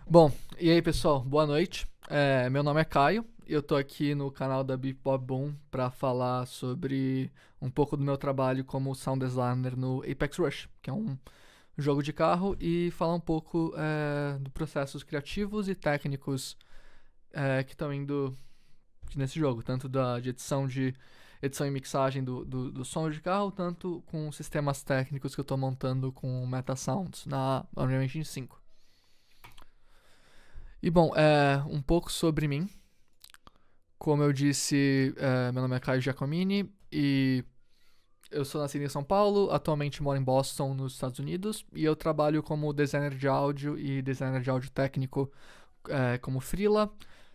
Bom, e aí pessoal, boa noite. Meu nome é Caio e eu tô aqui no canal da Bip Bob Boom para falar sobre um pouco do meu trabalho como sound designer no Apex Rush, que é um jogo de carro, e falar um pouco dos processos criativos e técnicos que estão indo nesse jogo, tanto de edição e mixagem do som de carro, tanto com sistemas técnicos que eu tô montando com Metasounds na Unreal Engine 5. E bom, um pouco sobre mim. Como eu disse, meu nome é Caio Giacomini e eu sou nascido em São Paulo, atualmente moro em Boston, nos Estados Unidos, e eu trabalho como designer de áudio e designer de áudio técnico como freela,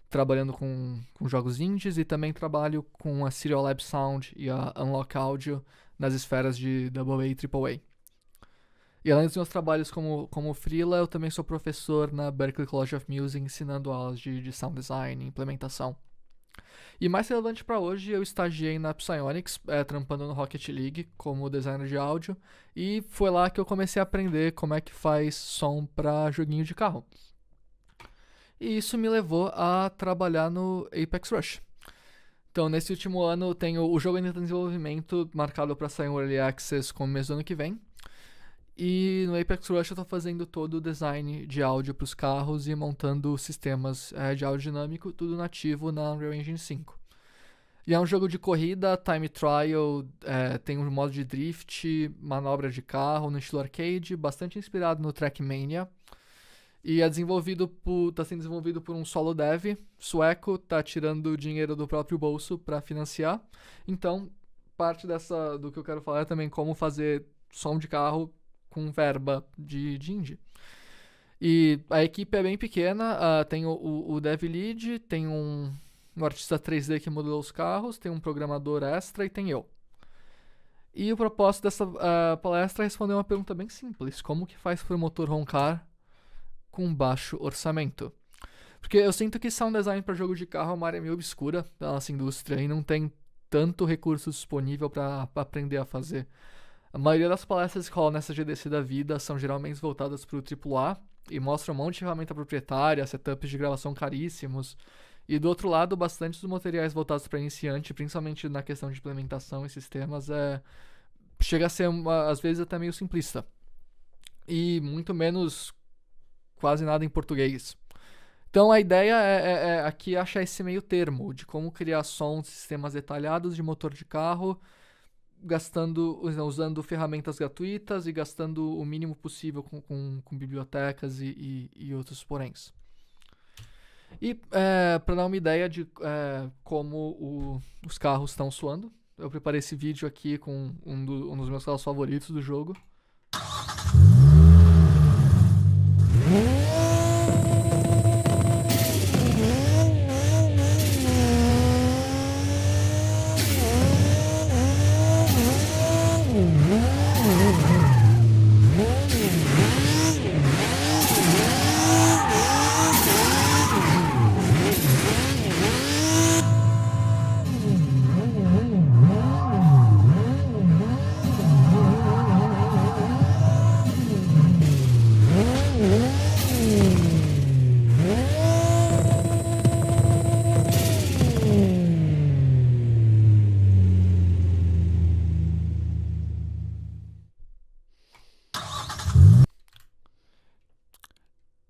trabalhando com jogos indies, e também trabalho com a Stereolab Sound e a Unlock Audio nas esferas de AA e AAA. E além dos meus trabalhos como freela, eu também sou professor na Berklee College of Music, ensinando aulas de sound design e implementação. E mais relevante para hoje, eu estagiei na Psyonix, trampando no Rocket League como designer de áudio, e foi lá que eu comecei a aprender como é que faz som para joguinho de carro. E isso me levou a trabalhar no Apex Rush. Então, nesse último ano, o jogo ainda está em desenvolvimento, marcado para sair um Early Access com o mês do ano que vem. E no Apex Rush eu estou fazendo todo o design de áudio para os carros e montando sistemas de áudio dinâmico, tudo nativo na Unreal Engine 5. E é um jogo de corrida, time trial, tem um modo de drift, manobra de carro no estilo arcade, bastante inspirado no Trackmania. E tá sendo desenvolvido por um solo dev sueco, tá tirando dinheiro do próprio bolso para financiar. Então, parte do que eu quero falar é também como fazer som de carro com verba de indie. E a equipe é bem pequena, tem o dev lead, tem um artista 3D que modelou os carros, tem um programador extra e tem eu. E o propósito dessa palestra é responder uma pergunta bem simples: como que faz para o motor roncar com baixo orçamento? Porque eu sinto que sound design para jogo de carro é uma área meio obscura da nossa indústria e não tem tanto recurso disponível para aprender a fazer. A maioria das palestras que rolam nessa GDC da vida são geralmente voltadas para o AAA e mostram um monte de ferramenta proprietária, setups de gravação caríssimos. E do outro lado, bastante dos materiais voltados para iniciante, principalmente na questão de implementação e sistemas, chega a ser, às vezes, até meio simplista. E muito menos, quase nada em português. Então a ideia é aqui achar esse meio termo de como criar sons, sistemas detalhados de motor de carro, usando ferramentas gratuitas e gastando o mínimo possível com bibliotecas e outros poréns. E para dar uma ideia de como os carros estão soando, eu preparei esse vídeo aqui com um dos meus carros favoritos do jogo.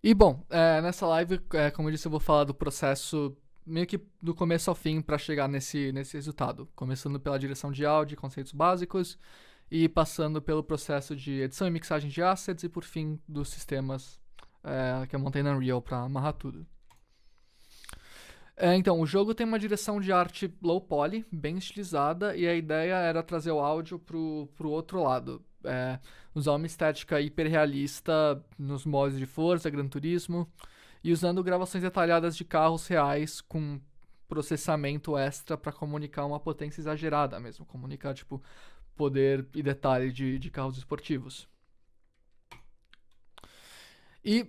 E bom, nessa live, como eu disse, eu vou falar do processo meio que do começo ao fim para chegar nesse resultado. Começando pela direção de áudio, conceitos básicos, e passando pelo processo de edição e mixagem de assets, e por fim dos sistemas que eu montei na Unreal para amarrar tudo. Então, o jogo tem uma direção de arte low poly, bem estilizada, e a ideia era trazer o áudio pro outro lado. Usar uma estética hiperrealista nos modos de Forza, Gran Turismo, e usando gravações detalhadas de carros reais com processamento extra para comunicar uma potência exagerada mesmo, comunicar tipo poder e detalhe de carros esportivos. E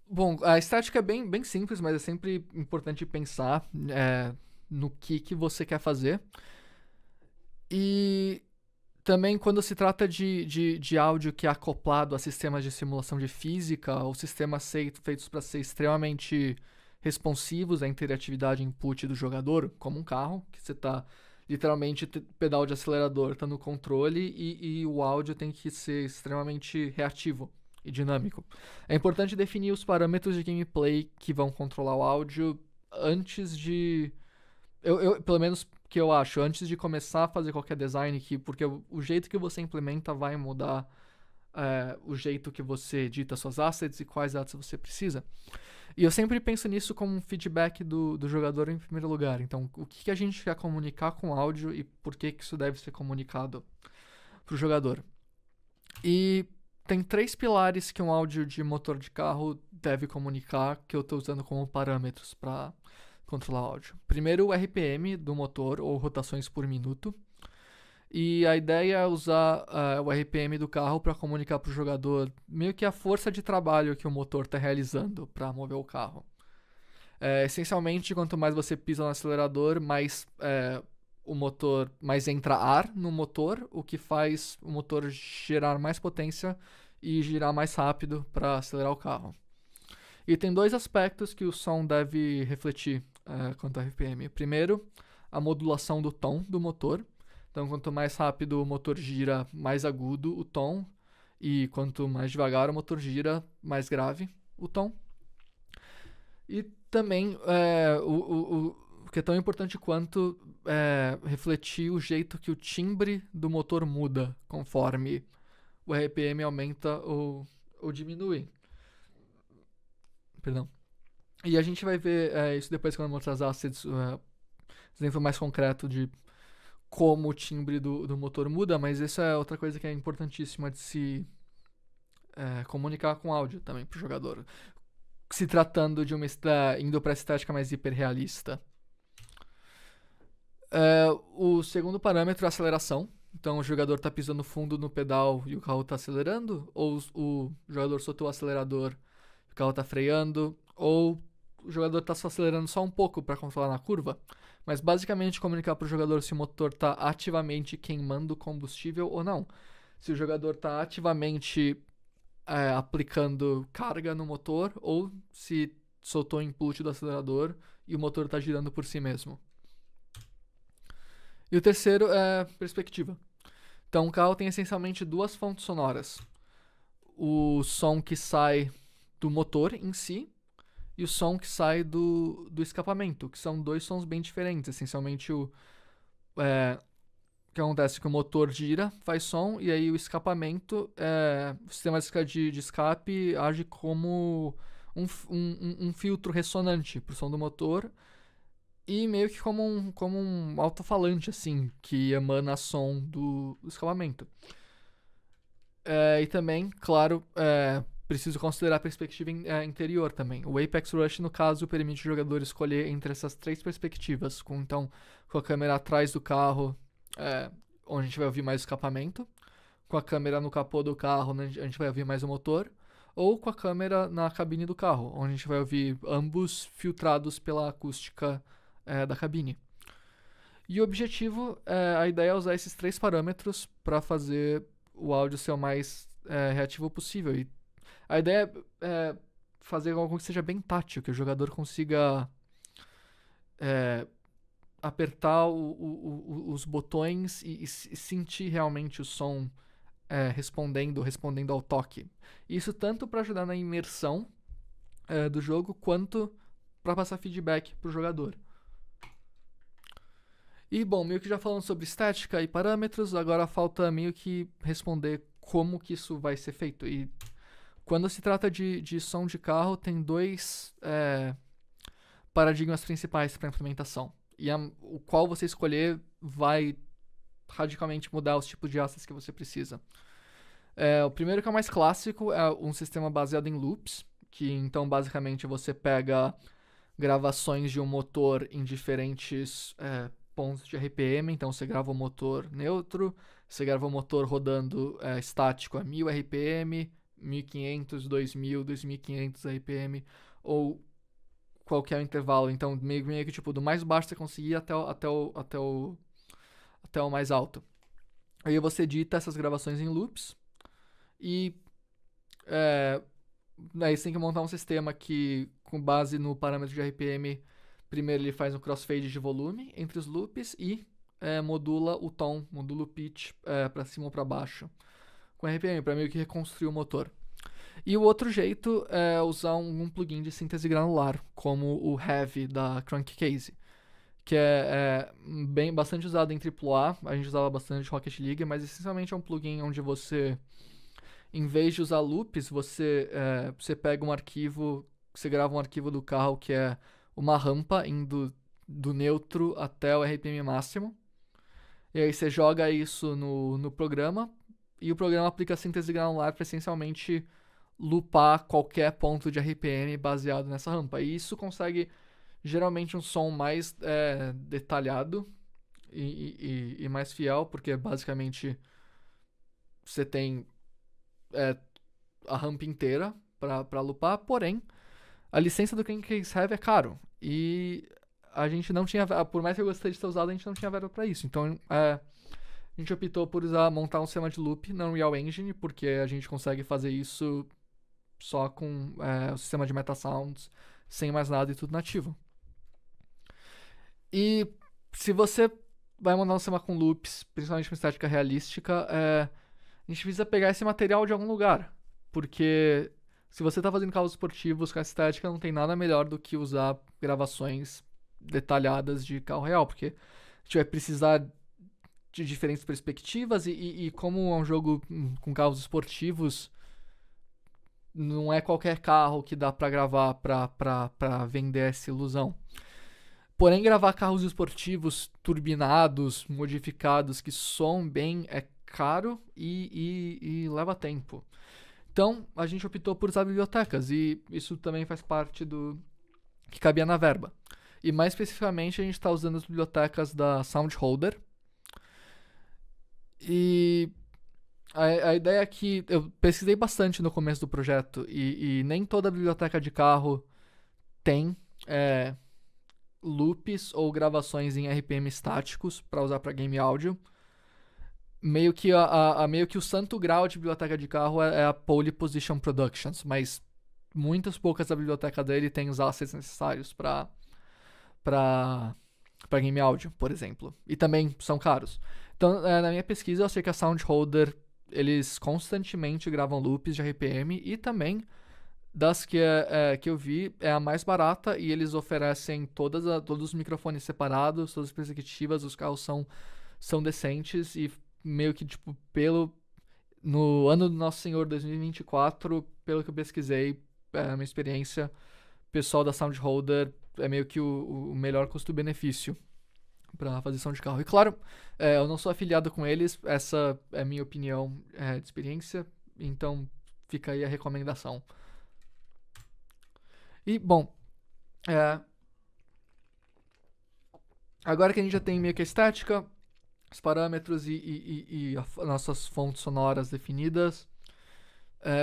bom, a estética é bem simples, mas é sempre importante pensar no que você quer fazer. E Também quando se trata de áudio que é acoplado a sistemas de simulação de física, ou sistemas feitos para ser extremamente responsivos à interatividade input do jogador, como um carro, que você está literalmente pedal de acelerador, tá no controle e o áudio tem que ser extremamente reativo e dinâmico. É importante definir os parâmetros de gameplay que vão controlar o áudio antes de... pelo menos que eu acho, antes de começar a fazer qualquer design, porque o jeito que você implementa vai mudar o jeito que você edita suas assets e quais assets você precisa. E eu sempre penso nisso como um feedback do jogador em primeiro lugar. Então, o que a gente quer comunicar com o áudio e por que isso deve ser comunicado para o jogador. E tem 3 pilares que um áudio de motor de carro deve comunicar, que eu estou usando como parâmetros para controlar o áudio. Primeiro, o RPM do motor, ou rotações por minuto. E a ideia é usar o RPM do carro para comunicar para o jogador meio que a força de trabalho que o motor está realizando para mover o carro. Essencialmente, quanto mais você pisa no acelerador, mais mais entra ar no motor, o que faz o motor gerar mais potência e girar mais rápido para acelerar o carro. E tem 2 aspectos que o som deve refletir quanto ao RPM. Primeiro, a modulação do tom do motor. Então, quanto mais rápido o motor gira, mais agudo o tom. E quanto mais devagar o motor gira, mais grave o tom. E também, o que é tão importante quanto refletir o jeito que o timbre do motor muda conforme o RPM aumenta ou diminui. Perdão. E a gente vai ver isso depois quando eu mostrar as assets, exemplo mais concreto de como o timbre do motor muda, mas isso é outra coisa que é importantíssima de se comunicar com áudio também pro jogador. Se tratando de indo para estética mais hiperrealista. O segundo parâmetro é a aceleração. Então o jogador está pisando fundo no pedal e o carro está acelerando, ou o jogador soltou o acelerador e o carro está freando, ou o jogador está só acelerando só um pouco para controlar na curva. Mas basicamente comunicar para o jogador se o motor está ativamente queimando combustível ou não. Se o jogador está ativamente aplicando carga no motor, ou se soltou o input do acelerador e o motor está girando por si mesmo. E o terceiro é perspectiva. Então o carro tem essencialmente 2 fontes sonoras. O som que sai do motor em si e o som que sai do escapamento, que são 2 sons bem diferentes. Essencialmente o que acontece é que o motor gira, faz som, e aí o escapamento, o sistema de escape age como um filtro ressonante pro som do motor e meio que como um alto-falante, assim, que emana som do escapamento. E também, claro, preciso considerar a perspectiva interior também. O Apex Rush, no caso, permite o jogador escolher entre essas 3 perspectivas, com a câmera atrás do carro, onde a gente vai ouvir mais o escapamento, com a câmera no capô do carro, onde a gente vai ouvir mais o motor, ou com a câmera na cabine do carro, onde a gente vai ouvir ambos filtrados pela acústica da cabine. E o objetivo, a ideia é usar esses 3 parâmetros para fazer o áudio ser o mais reativo possível. E a ideia é fazer algo que seja bem tátil, que o jogador consiga apertar os botões e sentir realmente o som respondendo ao toque. Isso tanto para ajudar na imersão do jogo, quanto para passar feedback pro jogador. E bom, meio que já falando sobre estética e parâmetros, agora falta meio que responder como que isso vai ser feito. E quando se trata de som de carro, tem 2 paradigmas principais para implementação. E o qual você escolher vai radicalmente mudar os tipos de assets que você precisa. O primeiro, que é o mais clássico, é um sistema baseado em loops, que então basicamente você pega gravações de um motor em diferentes pontos de RPM. Então você grava o motor neutro, você grava o motor rodando estático a 1000 RPM, 1500, 2000, 2500 RPM, ou qualquer intervalo. Então meio que tipo, do mais baixo você conseguir até o mais alto. Aí você edita essas gravações em loops e daí você tem que montar um sistema que, com base no parâmetro de RPM, primeiro ele faz um crossfade de volume entre os loops e modula o tom, modula o pitch para cima ou para baixo com RPM, para meio que reconstruir o motor. E o outro jeito é usar um plugin de síntese granular, como o Heavy da Crankcase, que é bastante usado em AAA, a gente usava bastante Rocket League, mas essencialmente é um plugin onde você, em vez de usar loops, você pega um arquivo, você grava um arquivo do carro que é uma rampa indo do neutro até o RPM máximo, e aí você joga isso no programa, e o programa aplica síntese granular para essencialmente loopar qualquer ponto de RPM baseado nessa rampa. E isso consegue geralmente um som mais detalhado e mais fiel, porque basicamente você tem a rampa inteira para loopar, porém a licença do Crankcase Heavy é caro e a gente não tinha, por mais que eu gostaria de ter usado, a gente não tinha verba para isso. Então a gente optou por montar um sistema de loop na Unreal Engine, porque a gente consegue fazer isso só com o sistema de Metasounds, sem mais nada e tudo nativo. E se você vai mandar um sistema com loops, principalmente com estética realística, a gente precisa pegar esse material de algum lugar. Porque se você está fazendo carros esportivos com essa estética, não tem nada melhor do que usar gravações detalhadas de carro real. Porque a gente vai precisar de diferentes perspectivas e como é um jogo com carros esportivos, não é qualquer carro que dá pra gravar pra vender essa ilusão. Porém, gravar carros esportivos turbinados, modificados, que soam bem, é caro e leva tempo. Então, a gente optou por usar bibliotecas, e isso também faz parte do que cabia na verba. E mais especificamente, a gente está usando as bibliotecas da SoundHolder. E a ideia é que eu pesquisei bastante no começo do projeto, e nem toda biblioteca de carro tem loops ou gravações em RPM estáticos para usar para game áudio. Meio que meio que o santo grau de biblioteca de carro é a Pole Position Productions, mas muitas poucas da biblioteca dele tem os assets necessários para game áudio, por exemplo. E também são caros. Então, na minha pesquisa, eu sei que a SoundHolder, eles constantemente gravam loops de RPM, e também das que eu vi, é a mais barata, e eles oferecem todos os microfones separados, todas as perspectivas, os carros são decentes, e meio que, tipo, no ano do Nosso Senhor 2024, pelo que eu pesquisei, a minha experiência, o pessoal da SoundHolder é meio que o melhor custo-benefício para fazer som de carro. E claro, eu não sou afiliado com eles, essa é a minha opinião de experiência, então fica aí a recomendação. E, bom, agora que a gente já tem meio que a estética, os parâmetros e as nossas fontes sonoras definidas,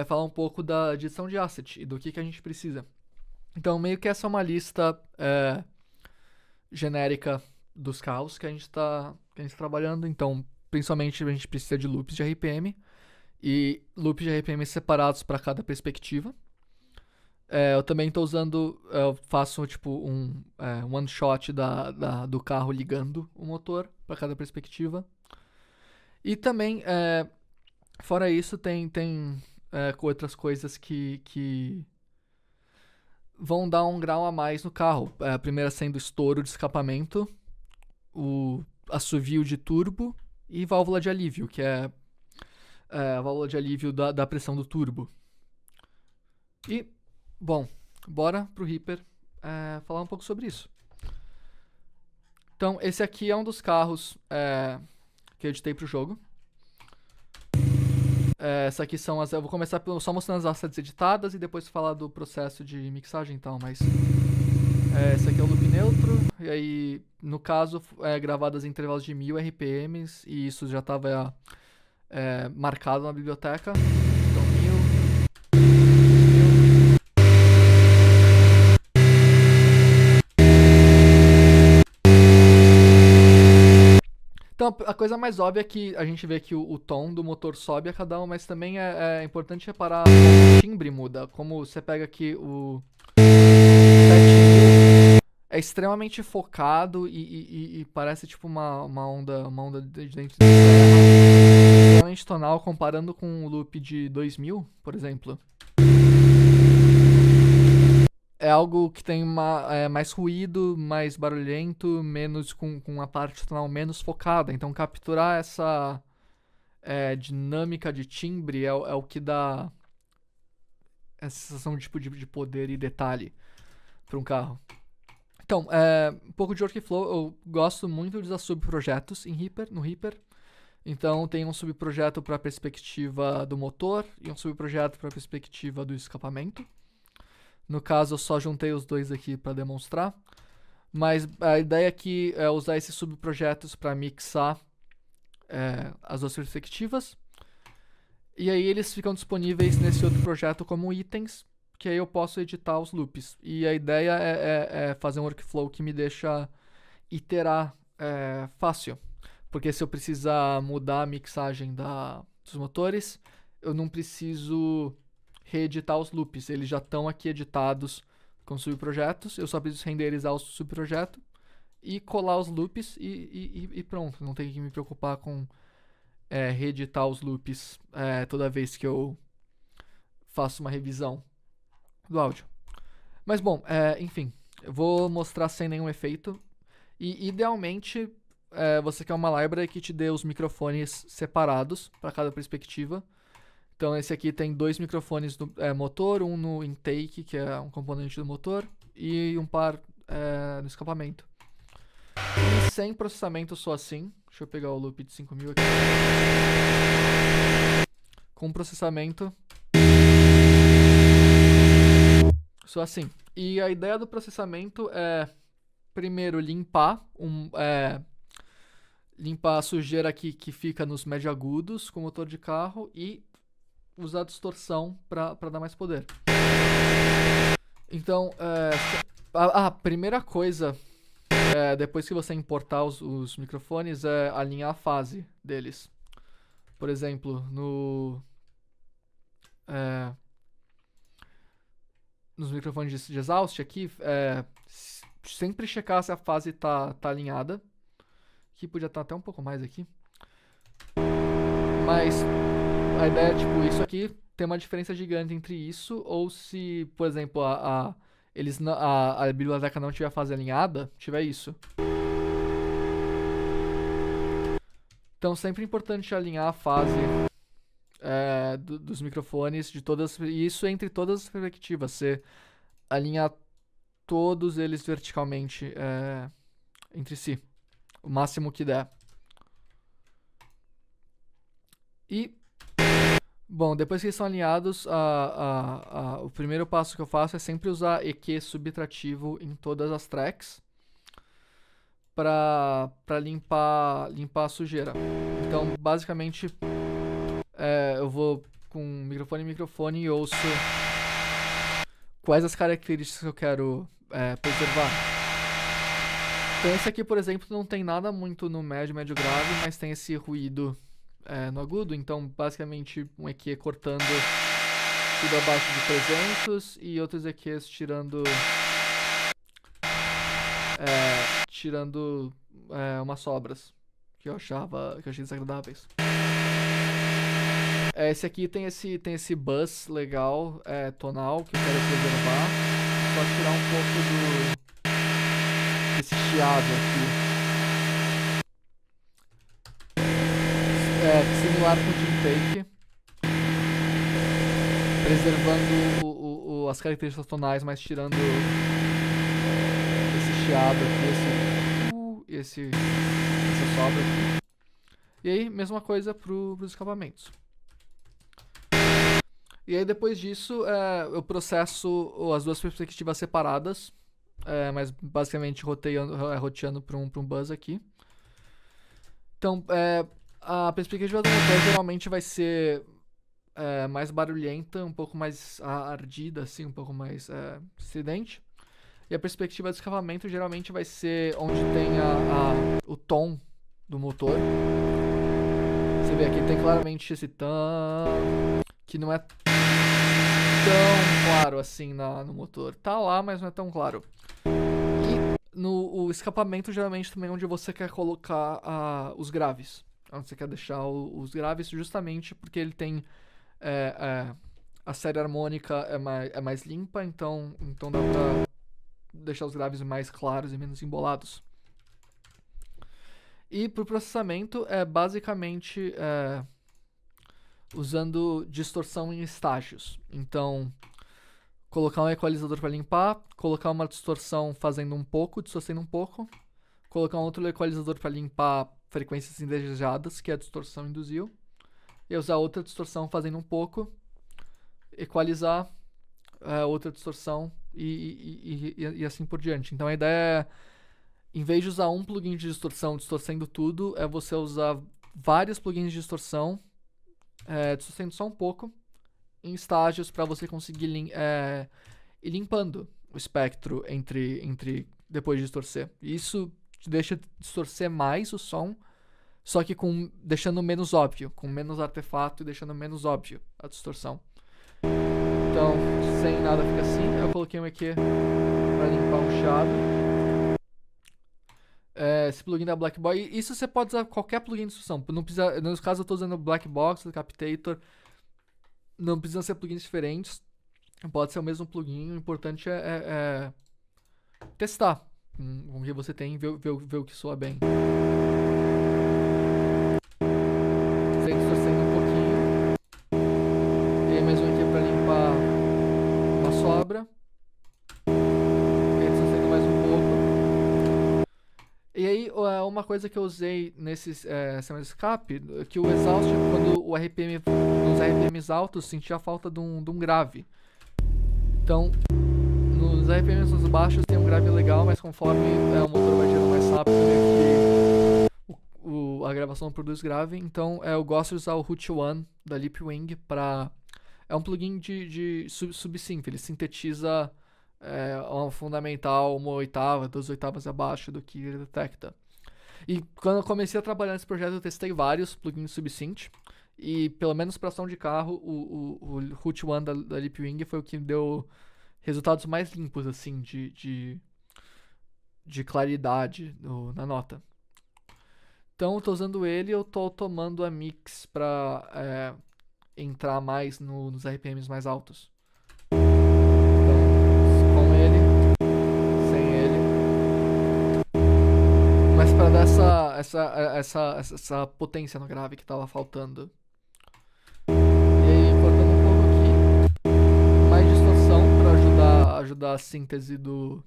falar um pouco da edição de asset e do que a gente precisa. Então, meio que essa é uma lista genérica dos carros que a gente tá trabalhando. Então, principalmente a gente precisa de loops de RPM e loops de RPM separados para cada perspectiva. Eu também estou usando, eu faço tipo um one shot do carro ligando o motor para cada perspectiva. E também, fora isso, tem outras coisas que vão dar um grau a mais no carro. A primeira sendo estouro de escapamento, o assovio de turbo e válvula de alívio, que é a válvula de alívio da pressão do turbo. E, bom, bora pro Reaper falar um pouco sobre isso. Então, esse aqui é um dos carros que eu editei pro jogo. Essas aqui são as... Eu vou começar só mostrando as assets editadas e depois falar do processo de mixagem e tal, mas... esse aqui é o loop neutro, e aí, no caso, gravadas em intervalos de 1000 RPMs, e isso já estava marcado na biblioteca. Então, 1000... Então, a coisa mais óbvia é que a gente vê que o tom do motor sobe a cada um, mas também é importante reparar como o timbre muda. Como você pega aqui o 7000, é extremamente focado e parece tipo uma onda de dentro da terra, extremamente tonal, comparando com o loop de 2000, por exemplo. É algo que tem mais ruído, mais barulhento, menos com a parte tonal menos focada. Então capturar essa dinâmica de timbre é o que dá essa sensação de poder e detalhe para um carro. Então, um pouco de workflow, eu gosto muito de usar subprojetos no Reaper. Então tem um subprojeto para a perspectiva do motor e um subprojeto para a perspectiva do escapamento. No caso, eu só juntei os dois aqui para demonstrar. Mas a ideia aqui é usar esses subprojetos para mixar as duas perspectivas. E aí eles ficam disponíveis nesse outro projeto como itens, que aí eu posso editar os loops. E a ideia é fazer um workflow que me deixa iterar fácil. Porque se eu precisar mudar a mixagem dos motores, eu não preciso reeditar os loops. Eles já estão aqui editados com subprojetos. Eu só preciso renderizar o subprojeto e colar os loops e pronto. Não tenho que me preocupar com reeditar os loops toda vez que eu faço uma revisão do áudio. Mas bom, enfim, eu vou mostrar sem nenhum efeito. E idealmente você quer uma library que te dê os microfones separados para cada perspectiva. Então esse aqui tem 2 microfones no motor, um no intake, que é um componente do motor, e um par no escapamento. E sem processamento sou assim. Deixa eu pegar o loop de 5000 aqui. Com processamento sou assim. E a ideia do processamento é primeiro limpar a sujeira aqui que fica nos médio agudos com o motor de carro e usar a distorção para dar mais poder. Então, a primeira coisa, depois que você importar os microfones, é alinhar a fase deles. Por exemplo, nos microfones de exhaust aqui, sempre checar se a fase tá alinhada. Aqui podia estar até um pouco mais aqui. Mas a ideia é, tipo, isso aqui tem uma diferença gigante entre isso ou se, por exemplo, a biblioteca não tiver a fase alinhada, tiver isso. Então sempre é importante alinhar a fase dos microfones de todas, e isso entre todas as perspectivas. Você alinhar todos eles verticalmente entre si, o máximo que der. E bom, depois que eles são alinhados, o primeiro passo que eu faço é sempre usar EQ subtrativo em todas as tracks para limpar a sujeira. Então, basicamente, eu vou com microfone e ouço quais as características que eu quero preservar. Então, esse aqui, por exemplo, não tem nada muito no médio grave, mas tem esse ruído no agudo, então basicamente um EQ cortando tudo abaixo de 300 e outros EQs tirando umas sobras que eu achei desagradáveis. Esse aqui tem esse buzz legal, tonal, que eu quero preservar, só tirar um pouco desse chiado aqui. Similar com o de intake, preservando as características tonais, mas tirando esse chiado aqui, essa sobra aqui. E aí, mesma coisa pros escapamentos. E aí, depois disso, eu processo as duas perspectivas separadas, mas basicamente roteando para um buzz aqui. Então, a perspectiva do motor geralmente vai ser mais barulhenta, um pouco mais ardida, assim, um pouco mais estridente. E a perspectiva do escapamento geralmente vai ser onde tem o tom do motor. Você vê aqui, tem claramente esse tan, que não é tão claro assim no motor. Tá lá, mas não é tão claro. E o escapamento geralmente também é onde você quer colocar os graves. Onde você quer deixar os graves, justamente porque ele tem... a série harmônica é mais limpa, então dá pra deixar os graves mais claros e menos embolados. E pro processamento é basicamente usando distorção em estágios. Então, colocar um equalizador para limpar, colocar uma distorção fazendo um pouco, distorcendo um pouco, colocar um outro equalizador para limpar frequências indesejadas, que a distorção induziu, e usar outra distorção fazendo um pouco, equalizar outra distorção e assim por diante. Então a ideia é, em vez de usar um plugin de distorção distorcendo tudo, é você usar vários plugins de distorção distorcendo só um pouco em estágios para você conseguir ir limpando o espectro entre depois de distorcer. E isso te deixa distorcer mais o som, só que deixando menos óbvio, com menos artefato e deixando menos óbvio a distorção. Então, sem nada fica assim. Eu coloquei um EQ para limpar um chiado. Esse plugin da Black Boy. Isso você pode usar qualquer plugin de distorção. Não precisa, no caso eu estou usando o Black Box, o Captator. Não precisa ser plugins diferentes. Pode ser o mesmo plugin. O importante é testar com o que você tem e ver o que soa bem. Sem distorcendo um pouquinho. E aí mais um aqui para limpar uma sobra. E aí distorcendo mais um pouco. E aí uma coisa que eu usei nesse sistema de escape, que o exhaust, quando o RPM, nos RPMs altos, sentia a falta de um grave. Então, nos RPMs baixos tem um grave legal, mas conforme o motor vai girando mais rápido, meio que a gravação produz grave. Então eu gosto de usar o Root One da Leapwing para... É um plugin de subsynth, ele sintetiza uma fundamental, uma oitava, 2/8 abaixo do que ele detecta. E quando eu comecei a trabalhar nesse projeto, eu testei vários plugins subsynth. E pelo menos para som de carro, o Root One da Leapwing foi o que deu resultados mais limpos, assim, de claridade na nota. Então eu tô usando ele e eu tô tomando a mix pra entrar mais nos RPMs mais altos. Então, com ele, sem ele. Mas pra dar essa potência no grave que tava faltando. E aí, cortando um pouco aqui, mais distorção pra ajudar a síntese do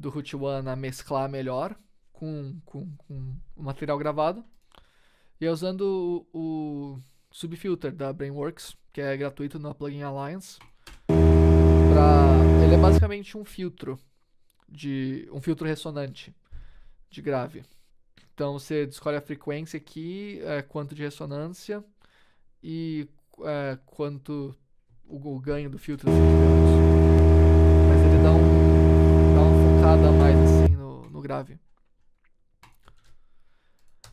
Root One a mesclar melhor com o material gravado. E usando o Subfilter da Brainworks, que é gratuito na Plugin Alliance. Ele é basicamente um filtro ressonante de grave. Então você escolhe a frequência aqui, quanto de ressonância e quanto o ganho do filtro, assim, digamos. Mas ele dá uma focada a mais assim no grave.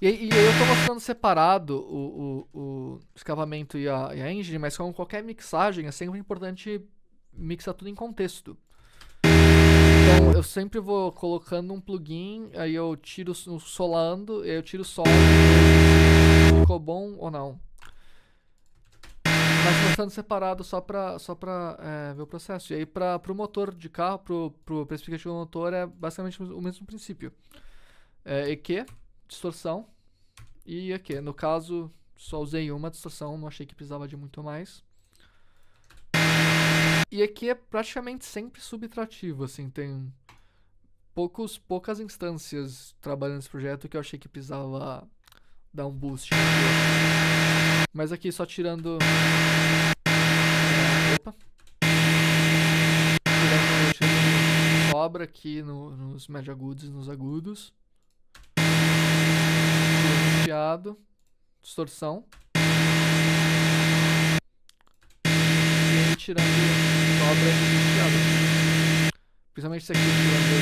E aí eu tô mostrando separado o escapamento e a engine, mas como qualquer mixagem, é sempre importante mixar tudo em contexto. Então eu sempre vou colocando um plugin, aí eu tiro o solando, aí eu tiro o solo, se ficou bom ou não. Mas mostrando separado só pra ver o processo. E aí pro motor de carro, pra especificação do motor, é basicamente o mesmo princípio. EQ, distorção e EQ. No caso, só usei uma distorção, não achei que precisava de muito mais. E EQ é praticamente sempre subtrativo, assim, tem poucas instâncias trabalhando nesse projeto que eu achei que precisava dar um boost. Mas aqui só tirando... Tirando sobra aqui nos médio agudos e nos agudos. Chiado, distorção. E aí tirando sobra e chiado. Principalmente isso aqui tirando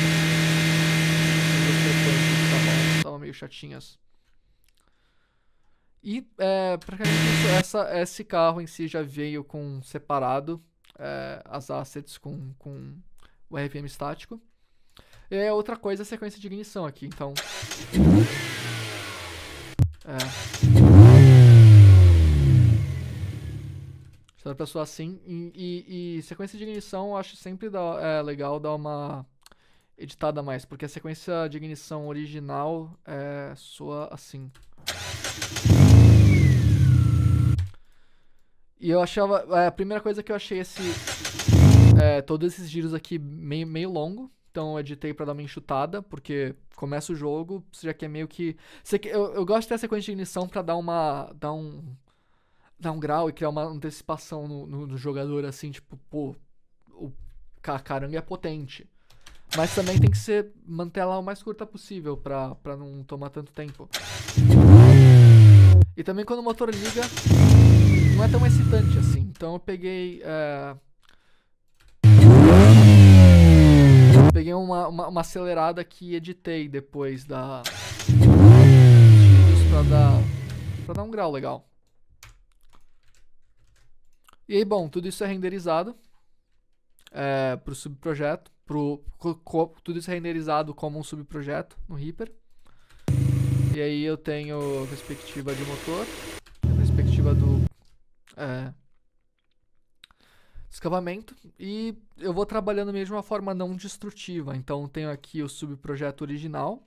as frequências que estavam meio chatinhas. E, praticamente esse carro em si já veio com separado as assets com o RPM estático. E outra coisa é a sequência de ignição aqui, então... Se a pessoa assim... E sequência de ignição eu acho sempre legal dar uma editada a mais, porque a sequência de ignição original soa assim. E eu achava... a primeira coisa que eu achei todos esses giros aqui meio longo. Então eu editei pra dar uma enxutada, porque começa o jogo, você já quer meio que... eu gosto de ter a sequência de ignição pra dar um grau e criar uma antecipação no jogador, assim, tipo, pô, o caranga é potente. Mas também tem que manter ela o mais curta possível pra não tomar tanto tempo. E também quando o motor liga, não é tão excitante assim. Então eu peguei uma acelerada que editei depois dos vídeos pra dar um grau legal. E aí, bom, tudo isso é renderizado pro subprojeto. Tudo isso é renderizado como um subprojeto no Reaper. E aí eu tenho perspectiva de motor, perspectiva do escavamento, e eu vou trabalhando mesmo de uma forma não destrutiva. Então tenho aqui o subprojeto original,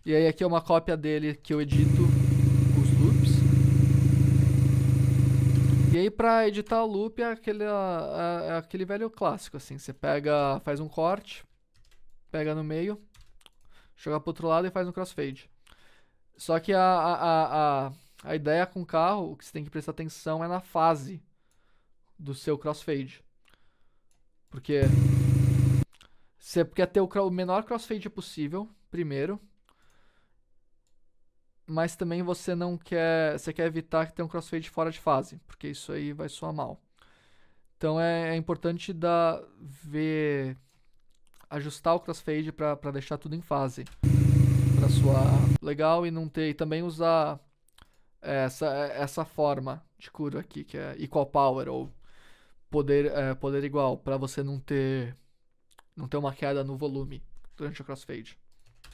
e aí aqui é uma cópia dele que eu edito os loops. E aí pra editar o loop é aquele velho clássico, assim, você faz um corte, pega no meio, joga pro outro lado e faz um crossfade. Só que a ideia com o carro, o que você tem que prestar atenção é na fase do seu crossfade. Porque você quer ter o menor crossfade possível, primeiro. Mas também você não quer. Você quer evitar que tenha um crossfade fora de fase, porque isso aí vai soar mal. Então é importante ajustar o crossfade para deixar tudo em fase. Pra soar legal e não ter. E também usar essa forma de cura aqui, que é equal power, ou poder igual, para você não ter uma queda no volume durante o crossfade.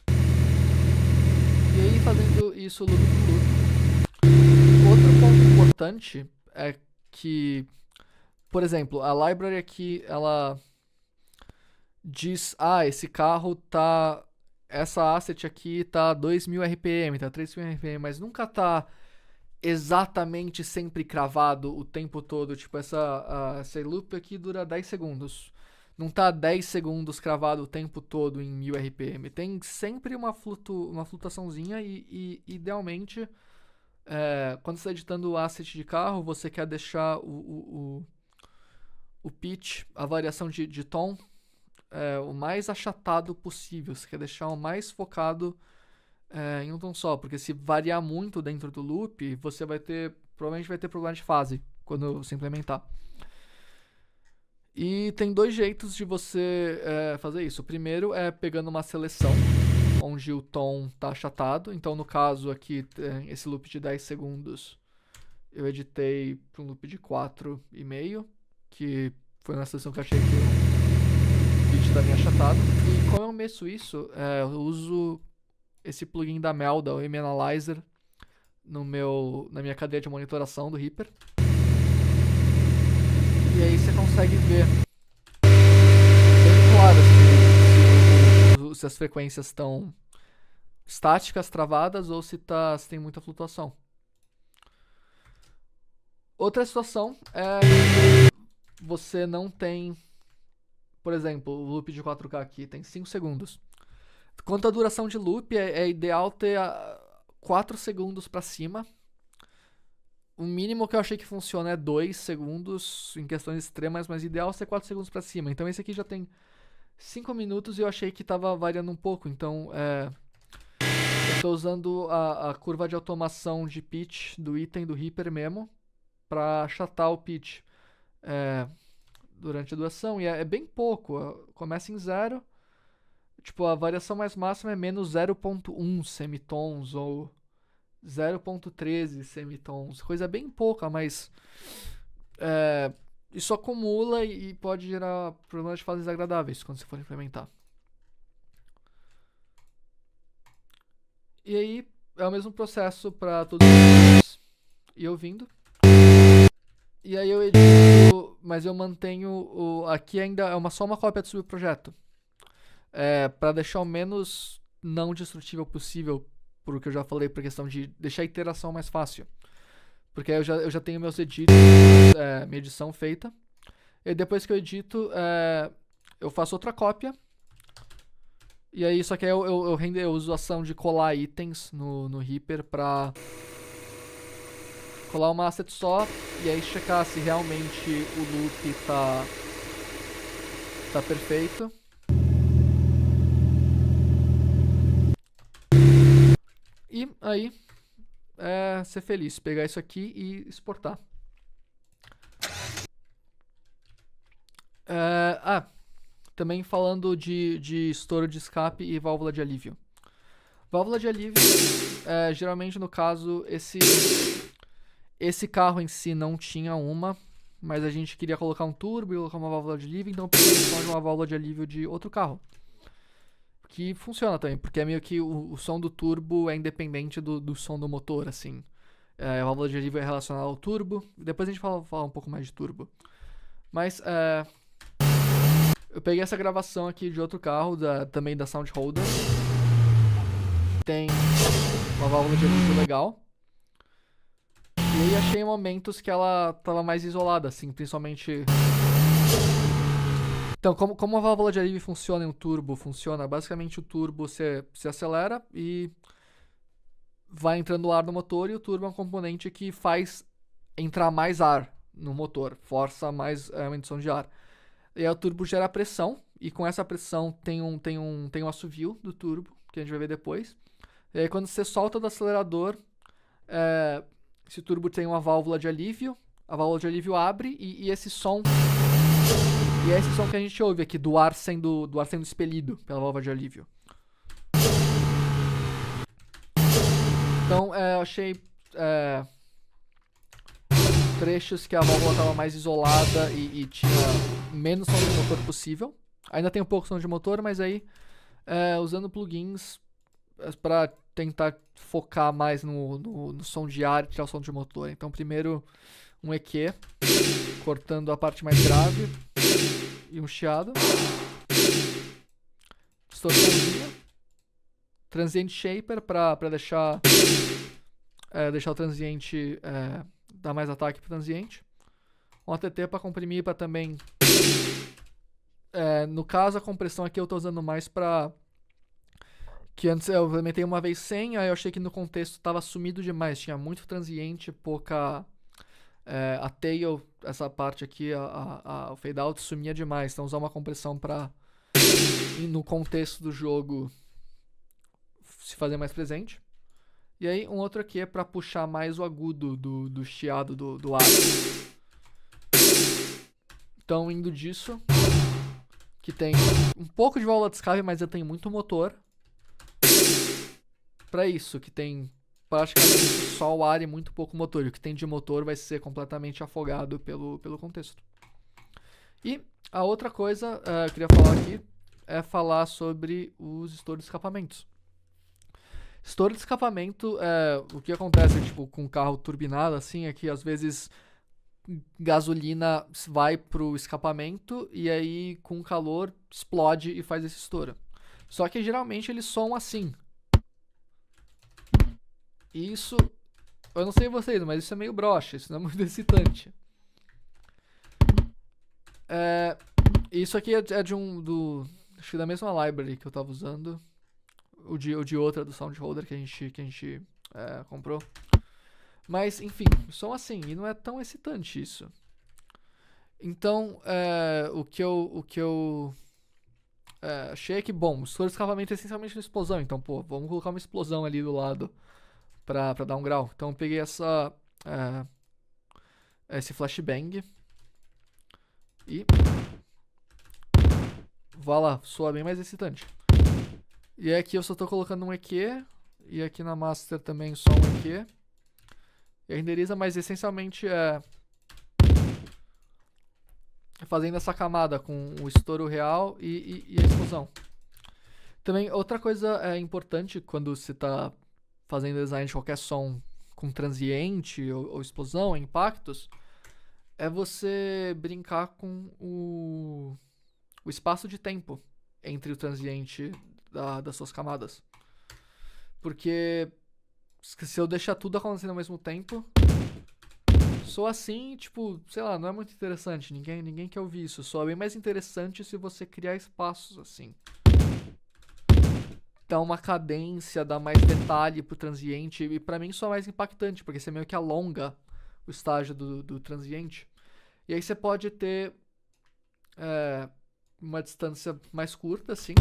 E aí, fazendo isso loop por loop. Outro ponto importante é que, por exemplo, a library aqui, ela diz, esse carro tá... Essa asset aqui tá 2000 RPM, tá 3000 RPM, mas nunca tá exatamente sempre cravado o tempo todo. Tipo, essa loop aqui dura 10 segundos. Não tá 10 segundos cravado o tempo todo em 1000 RPM. Tem sempre uma flutuaçãozinha e idealmente, quando você está editando o asset de carro, você quer deixar o pitch, a variação de tom, o mais achatado possível. Você quer deixar o mais focado em um tom só, porque se variar muito dentro do loop, você provavelmente vai ter problema de fase quando você implementar. E tem dois jeitos de você fazer isso. O primeiro é pegando uma seleção onde o tom está achatado. Então, no caso aqui, esse loop de 10 segundos, eu editei para um loop de 4,5, que foi uma seleção que eu achei que o pitch está bem achatado. E como eu meço isso, eu uso esse plugin da Melda, o M-Analyzer, na minha cadeia de monitoração do Reaper. E aí você consegue ver bem claro se as frequências estão estáticas, travadas, ou se tem muita flutuação. Outra situação é que você não tem, por exemplo, o loop de 4K aqui tem 5 segundos. Quanto à duração de loop, é ideal ter 4 segundos para cima. O mínimo que eu achei que funciona é 2 segundos em questões extremas, mas ideal é ser 4 segundos para cima. Então esse aqui já tem 5 minutos e eu achei que estava variando um pouco. Então eu estou usando a curva de automação de pitch do item do Reaper mesmo para achatar o pitch durante a duração. E é bem pouco. Começa em 0. Tipo, a variação mais máxima é menos 0.1 semitons ou 0,13 semitons. Coisa bem pouca, mas isso acumula e pode gerar problemas de fases desagradáveis quando você for implementar. E aí é o mesmo processo para todos os e ouvindo. E aí eu edito, mas eu mantenho aqui ainda é só uma cópia do subprojeto. Para deixar o menos não destrutível possível, por que eu já falei, por questão de deixar a iteração mais fácil. Porque aí eu já tenho meus edits, minha edição feita. E depois que eu edito, eu faço outra cópia. E aí, só que aí eu uso a ação de colar itens no Reaper pra colar uma asset só e aí checar se realmente o loop tá perfeito. E aí, ser feliz, pegar isso aqui e exportar. Também falando de estouro de escape e válvula de alívio. Válvula de alívio, geralmente no caso, esse carro em si não tinha uma, mas a gente queria colocar um turbo e colocar uma válvula de alívio, então precisamos de uma válvula de alívio de outro carro. Que funciona também, porque é meio que o som do turbo é independente do som do motor, assim. A válvula de alívio é relacionada ao turbo. Depois a gente fala um pouco mais de turbo. Mas, eu peguei essa gravação aqui de outro carro, também da Sound Holder. Tem uma válvula de alívio legal. E aí achei momentos que ela tava mais isolada, assim, principalmente... Então, como a válvula de alívio funciona e o turbo funciona, basicamente o turbo se acelera e vai entrando ar no motor, e o turbo é um componente que faz entrar mais ar no motor, força mais a emissão de ar. E aí o turbo gera pressão, e com essa pressão tem um assovio do turbo, que a gente vai ver depois. E aí quando você solta do acelerador, esse turbo tem uma válvula de alívio, a válvula de alívio abre e esse som... E é esse som que a gente ouve aqui, do ar sendo expelido pela válvula de alívio. Então, eu achei trechos que a válvula estava mais isolada e tinha menos som de motor possível. Ainda tem um pouco de som de motor, mas aí, usando plugins para tentar focar mais no som de ar e tirar o som de motor. Então, primeiro, um EQ, cortando a parte mais grave, e um chiado, distorçãozinha, transient shaper para deixar o transiente dar mais ataque pro transiente, um ATT para comprimir, para também no caso a compressão aqui eu tô usando mais para que antes eu implementei uma vez sem, aí eu achei que no contexto tava sumido demais, tinha muito transiente, pouca a tail, essa parte aqui, o fade out sumia demais, então usar uma compressão para no contexto do jogo se fazer mais presente. E aí um outro aqui é para puxar mais o agudo do chiado do ar. Então indo disso, que tem um pouco de válvula de escape, mas eu tenho muito motor. Para isso, que tem praticamente só o ar e muito pouco motor. E o que tem de motor vai ser completamente afogado pelo contexto. E a outra coisa que eu queria falar aqui é falar sobre os estouros de escapamentos. Estouro de escapamento, o que acontece tipo, com carro turbinado assim, é que às vezes gasolina vai pro escapamento e aí com calor explode e faz esse estouro. Só que geralmente eles soam assim. E isso, eu não sei vocês, mas isso é meio broxa, isso não é muito excitante. Isso aqui é acho que da mesma library que eu tava usando. O de outra do Sound Holder que a gente comprou. Mas, enfim, som assim, e não é tão excitante isso. Então, o que eu achei é que, bom, o estouro de escapamento é essencialmente uma explosão. Então, pô, vamos colocar uma explosão ali do lado pra dar um grau. Então, eu peguei esse flashbang e vá lá, soa bem mais excitante. E aqui eu só tô colocando um EQ e aqui na master também som EQ. E renderiza, mas essencialmente é fazendo essa camada com o estouro real e a explosão. Também outra coisa importante quando você está fazendo design de qualquer som com transiente ou explosão, impactos, é você brincar com o espaço de tempo entre o transiente das suas camadas. Porque se eu deixar tudo acontecendo ao mesmo tempo, soa assim, tipo, sei lá, não é muito interessante. Ninguém quer ouvir isso. Soa bem mais interessante se você criar espaços assim. Dá uma cadência, dá mais detalhe pro transiente. E pra mim soa mais impactante, porque você meio que alonga o estágio do transiente. E aí você pode ter uma distância mais curta, assim.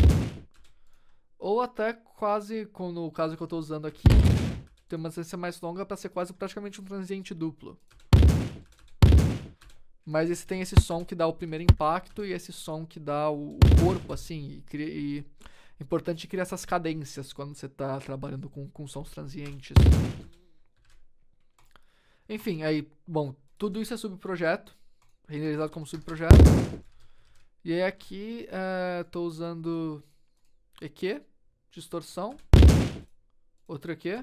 Ou até quase, como no caso que eu tô usando aqui, tem uma distância mais longa pra ser quase praticamente um transiente duplo. Mas esse tem esse som que dá o primeiro impacto e esse som que dá o corpo, assim. E é importante criar essas cadências quando você tá trabalhando com sons transientes. Enfim, aí, bom, tudo isso é subprojeto, renderizado como subprojeto. E aí aqui tô usando EQ, distorção, outro EQ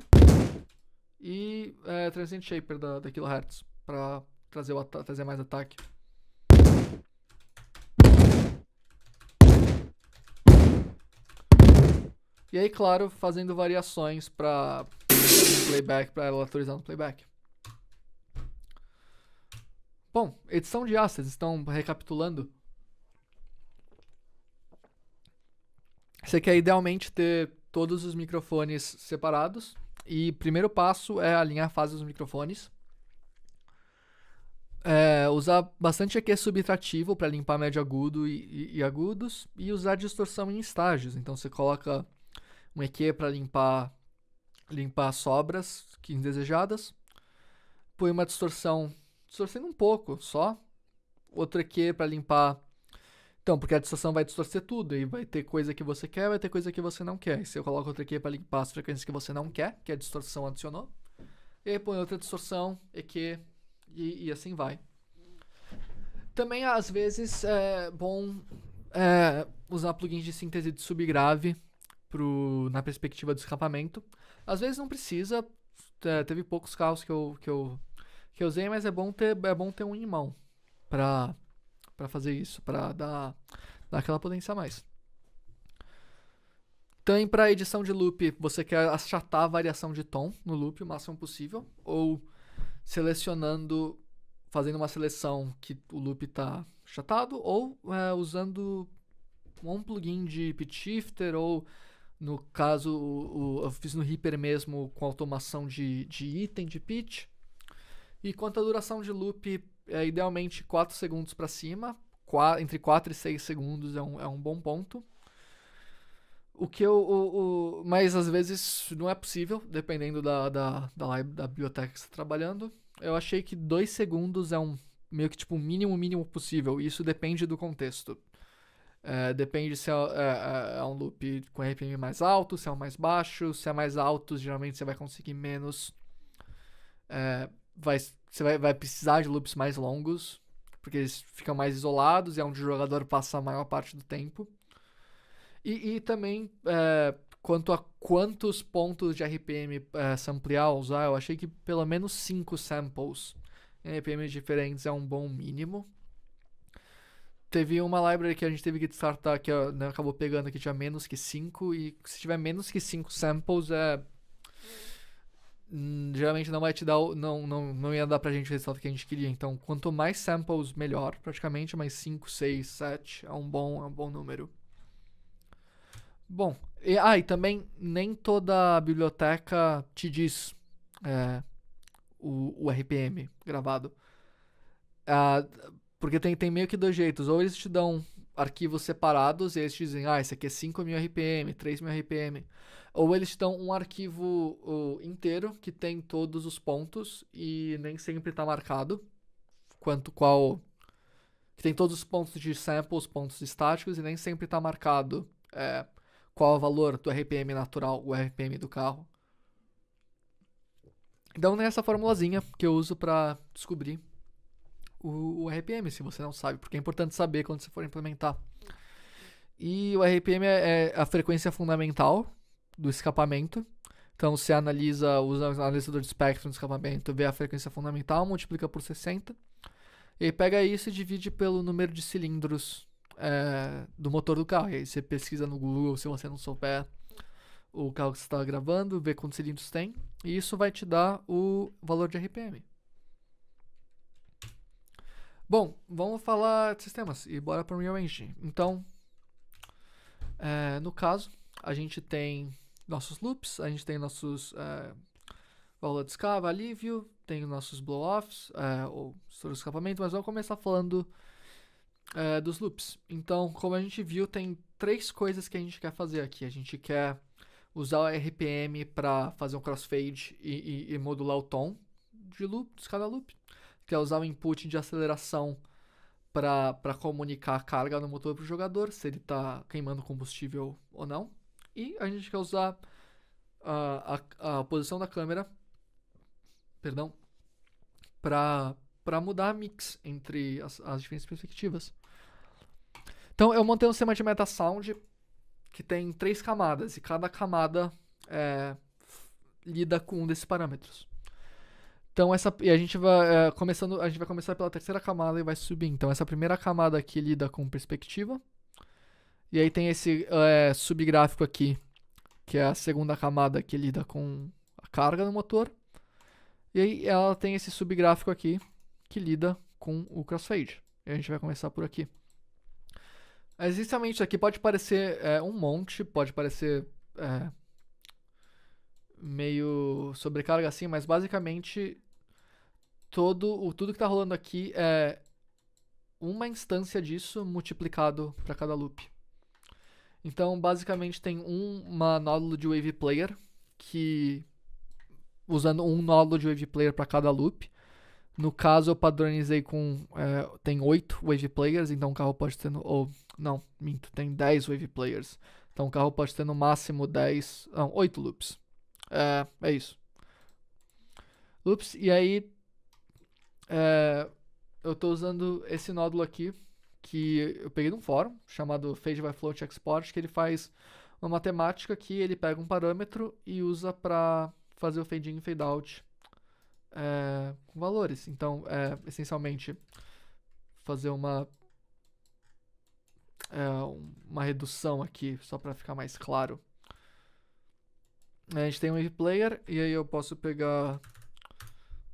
e Transient Shaper da Kilohertz para trazer mais ataque. E aí, claro, fazendo variações para playback, para ela atualizar no playback. Bom, edição de assets, então recapitulando. Você quer idealmente ter todos os microfones separados. E o primeiro passo é alinhar a fase dos microfones. Usar bastante EQ subtrativo para limpar médio agudo e agudos. E usar distorção em estágios. Então você coloca um EQ para limpar sobras indesejadas. Põe uma distorcendo um pouco só. Outro EQ para limpar. Então, porque a distorção vai distorcer tudo, e vai ter coisa que você quer, vai ter coisa que você não quer. E se eu coloco outra EQ para limpar as frequências que você não quer, que a distorção adicionou, e aí põe outra distorção, EQ, e assim vai. Também, às vezes, é bom usar plugins de síntese de subgrave na perspectiva do escapamento. Às vezes não precisa, teve poucos carros que eu usei, mas é bom ter um em mão para fazer isso, para dar aquela potência a mais. Também para edição de loop, você quer achatar a variação de tom no loop o máximo possível, ou fazendo uma seleção que o loop está achatado, ou usando um plugin de pitch shifter, ou no caso eu fiz no Reaper mesmo com automação de item de pitch. E quanto à duração de loop, idealmente 4 segundos para cima, entre 4 e 6 segundos é um bom ponto. Mas às vezes não é possível, dependendo da biblioteca que você está trabalhando. Eu achei que 2 segundos é meio que tipo o mínimo possível. E isso depende do contexto. Depende se é um loop com RPM mais alto, se é um mais baixo. Se é mais alto, geralmente você vai conseguir menos. Você vai precisar de loops mais longos, porque eles ficam mais isolados e é onde o jogador passa a maior parte do tempo. E também, quanto a quantos pontos de RPM samplear usar, eu achei que pelo menos 5 samples em RPMs diferentes é um bom mínimo. Teve uma library que a gente teve que descartar, que acabou pegando que tinha menos que 5, e se tiver menos que 5 samples, geralmente não vai te dar, não ia dar pra gente o resultado que a gente queria. Então, quanto mais samples, melhor, praticamente, mais 5, 6, 7 é um bom número. Bom, e também nem toda biblioteca te diz o RPM gravado. Porque tem meio que dois jeitos. Ou eles te dão arquivos separados e eles te dizem, esse aqui é 5.000 RPM, 3.000 RPM. Ou eles te dão um arquivo inteiro que tem todos os pontos e nem sempre está marcado que tem todos os pontos de samples, pontos estáticos, e nem sempre está marcado qual é o valor do RPM natural, o RPM do carro. Então tem essa formulazinha que eu uso para descobrir o RPM, se você não sabe, porque é importante saber quando você for implementar. E o RPM é a frequência fundamental do escapamento. Então você analisa, usa o analisador de espectro do escapamento, vê a frequência fundamental, multiplica por 60, e aí pega isso e divide pelo número de cilindros do motor do carro. E aí você pesquisa no Google, se você não souber o carro que você está gravando, vê quantos cilindros tem, e isso vai te dar o valor de RPM. Bom, vamos falar de sistemas e bora para o Unreal Engine. Então, no caso, a gente tem nossos loops, a gente tem nossos válvula de escape, alívio, tem nossos blow-offs, ou estouro de escapamento, mas vamos começar falando dos loops. Então, como a gente viu, tem 3 coisas que a gente quer fazer aqui. A gente quer usar o RPM para fazer um crossfade e modular o tom de cada loop. Quer usar o input de aceleração para comunicar a carga no motor para o jogador, se ele está queimando combustível ou não. E a gente quer usar a posição da câmera, para mudar a mix entre as diferentes perspectivas. Então eu montei um sistema de metasound que tem 3 camadas, e cada camada lida com um desses parâmetros. Então e a gente vai começar pela terceira camada e vai subir. Então essa primeira camada aqui lida com perspectiva. E aí tem esse subgráfico aqui, que é a segunda camada que lida com a carga no motor. E aí ela tem esse subgráfico aqui que lida com o crossfade. E a gente vai começar por aqui. Essencialmente isso aqui pode parecer um monte, pode parecer meio sobrecarga assim, mas basicamente tudo que está rolando aqui é uma instância disso multiplicado para cada loop. Então, basicamente tem uma nódulo de Wave Player, que usando um nódulo de Wave Player para cada loop. No caso, eu padronizei com tem 8 Wave Players, então o carro pode ter tem 10 Wave Players. Então o carro pode ter no máximo 8 loops. É isso. Loops, e aí eu estou usando esse nódulo aqui, que eu peguei de um fórum, chamado Fade by Float Export, que ele faz uma matemática que ele pega um parâmetro e usa para fazer o fade in e fade out com valores. Então, essencialmente, fazer uma redução aqui, só para ficar mais claro. A gente tem um Wave Player, e aí eu posso pegar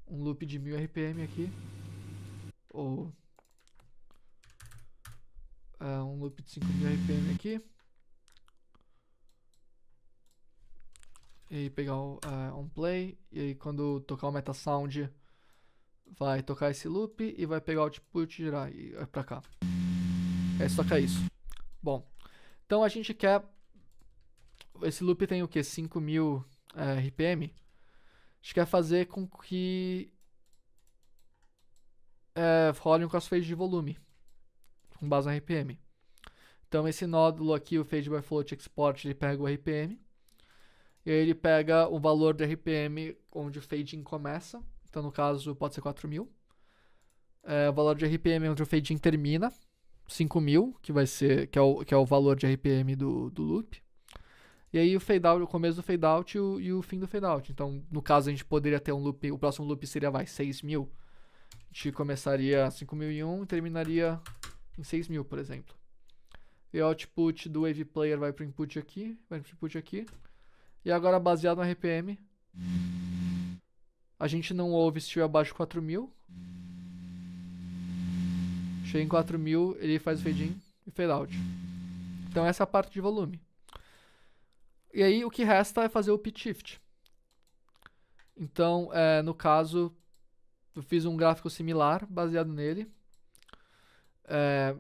um loop de 1000 RPM aqui, ou um loop de 5000 RPM aqui, e aí pegar um play, e aí quando tocar o metasound vai tocar esse loop e vai pegar o output e girar pra cá. Só que é isso. Bom, então a gente quer, esse loop tem o que? 5000 RPM. A gente quer fazer com que role um crossfade de volume com base no RPM. Então esse nódulo aqui, o Fade by Float Export, ele pega o RPM, e aí ele pega o valor do RPM onde o fading começa. Então no caso pode ser 4000. O valor de RPM onde o fading termina, 5000, que é o valor de RPM do loop. E aí o fade out, o começo do fade out e o fim do fade out. Então no caso a gente poderia ter um loop, o próximo loop seria 6000. A gente começaria 5001 e terminaria em 6000, por exemplo. E o output do Wave Player vai para o input aqui, E agora, baseado no RPM, a gente não ouve se estiver abaixo de 4000. Chega em 4000, ele faz o fade in e fade out. Então essa é a parte de volume. E aí o que resta é fazer o pitch shift. Então, no caso, eu fiz um gráfico similar baseado nele.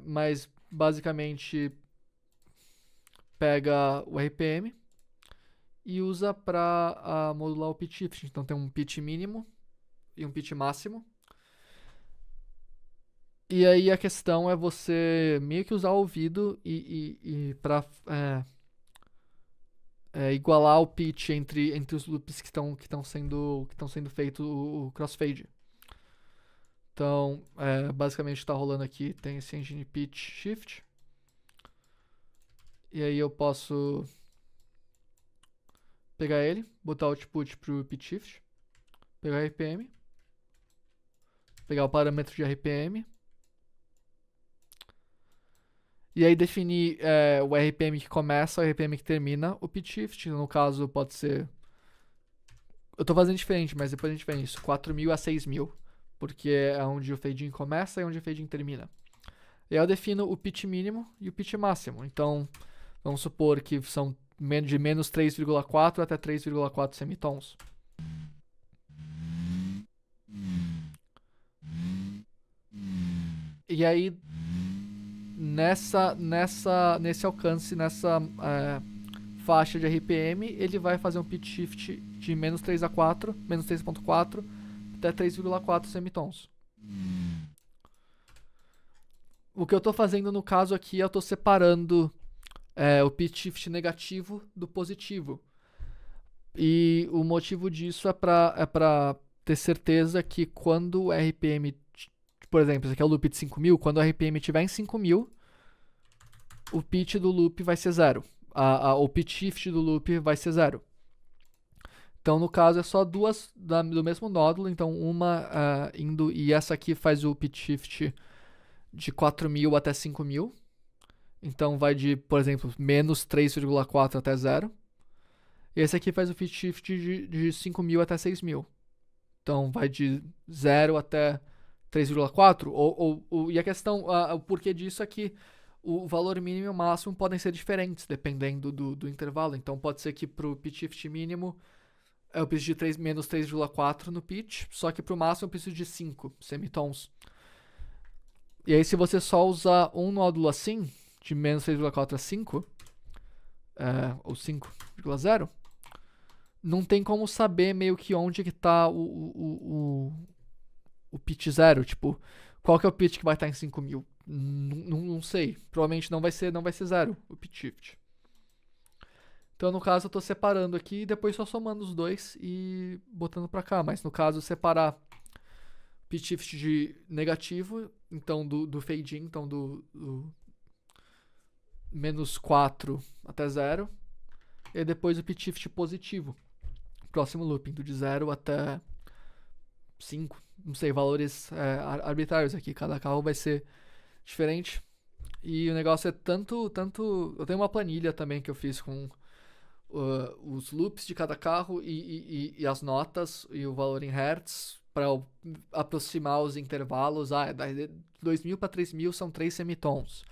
Mas basicamente pega o RPM e usa para modular o pitch shift. Então tem um pitch mínimo e um pitch máximo. E aí a questão é você meio que usar o ouvido e para igualar o pitch entre os loops que estão sendo feito o crossfade. Então, basicamente está rolando aqui, tem esse engine pitch shift. E aí eu posso pegar ele, botar o output pro pitch shift, pegar o RPM, pegar o parâmetro de RPM, e aí definir o RPM que começa, o RPM que termina o pitch shift. No caso pode ser... Eu tô fazendo diferente, mas depois a gente vê isso. 4.000 a 6.000. Porque é onde o fade-in começa e onde o fade-in termina. E aí eu defino o pitch mínimo e o pitch máximo. Então, vamos supor que são de menos 3,4 até 3,4 semitons. E aí, nesse alcance, nessa faixa de RPM, ele vai fazer um pitch shift de menos 3 a 4, menos 3,4 até 3,4 semitons. O que eu estou fazendo no caso aqui, eu estou separando o pitch shift negativo do positivo. E o motivo disso é para ter certeza que quando o RPM, por exemplo, esse aqui é o loop de 5.000, quando o RPM estiver em 5.000, o pitch do loop vai ser 0. O pitch shift do loop vai ser 0. Então, no caso, é só duas do mesmo nódulo. Então, uma indo... E essa aqui faz o pitch shift de 4.000 até 5.000. Então, vai de, por exemplo, menos 3,4 até 0. E esse aqui faz o pitch shift de 5.000 até 6.000. Então, vai de 0 até 3,4. E a questão, o porquê disso é que o valor mínimo e o máximo podem ser diferentes, dependendo do intervalo. Então, pode ser que para o pitch shift mínimo... eu preciso de menos 3,4 no pitch, só que para o máximo eu preciso de 5 semitons. E aí se você só usar um nódulo assim, de menos 3,4 a 5, ou 5,0, não tem como saber meio que onde que está o pitch 0, tipo, qual que é o pitch que vai estar em 5.000? Não sei, provavelmente não vai ser 0 o pitch shift. Então, no caso, eu estou separando aqui e depois só somando os dois e botando para cá. Mas, no caso, separar pitch shift de negativo, então do fade-in, então do menos 4 até 0. E depois o pitch shift positivo, próximo looping, do de 0 até 5. Não sei, valores arbitrários aqui. Cada carro vai ser diferente. E o negócio é tanto... Eu tenho uma planilha também que eu fiz com... os loops de cada carro e as notas e o valor em hertz para aproximar os intervalos. De 2.000 para 3.000 são 3 semitons.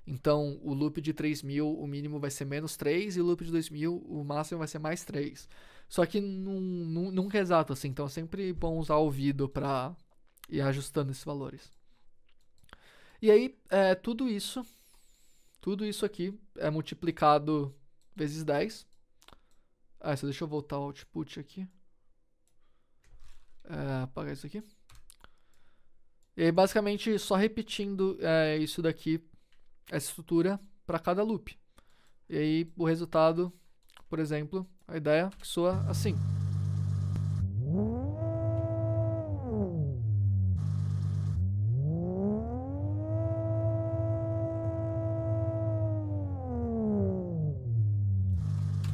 Então, o loop de 3.000, o mínimo vai ser menos 3, e o loop de 2.000, o máximo vai ser mais 3. Só que nunca é exato assim, então é sempre bom usar o ouvido para ir ajustando esses valores. E aí, tudo isso aqui é multiplicado vezes 10. Só deixa eu voltar ao output aqui. Apagar isso aqui. E aí, basicamente, só repetindo isso daqui, essa estrutura, para cada loop. E aí, o resultado, por exemplo, a ideia soa assim.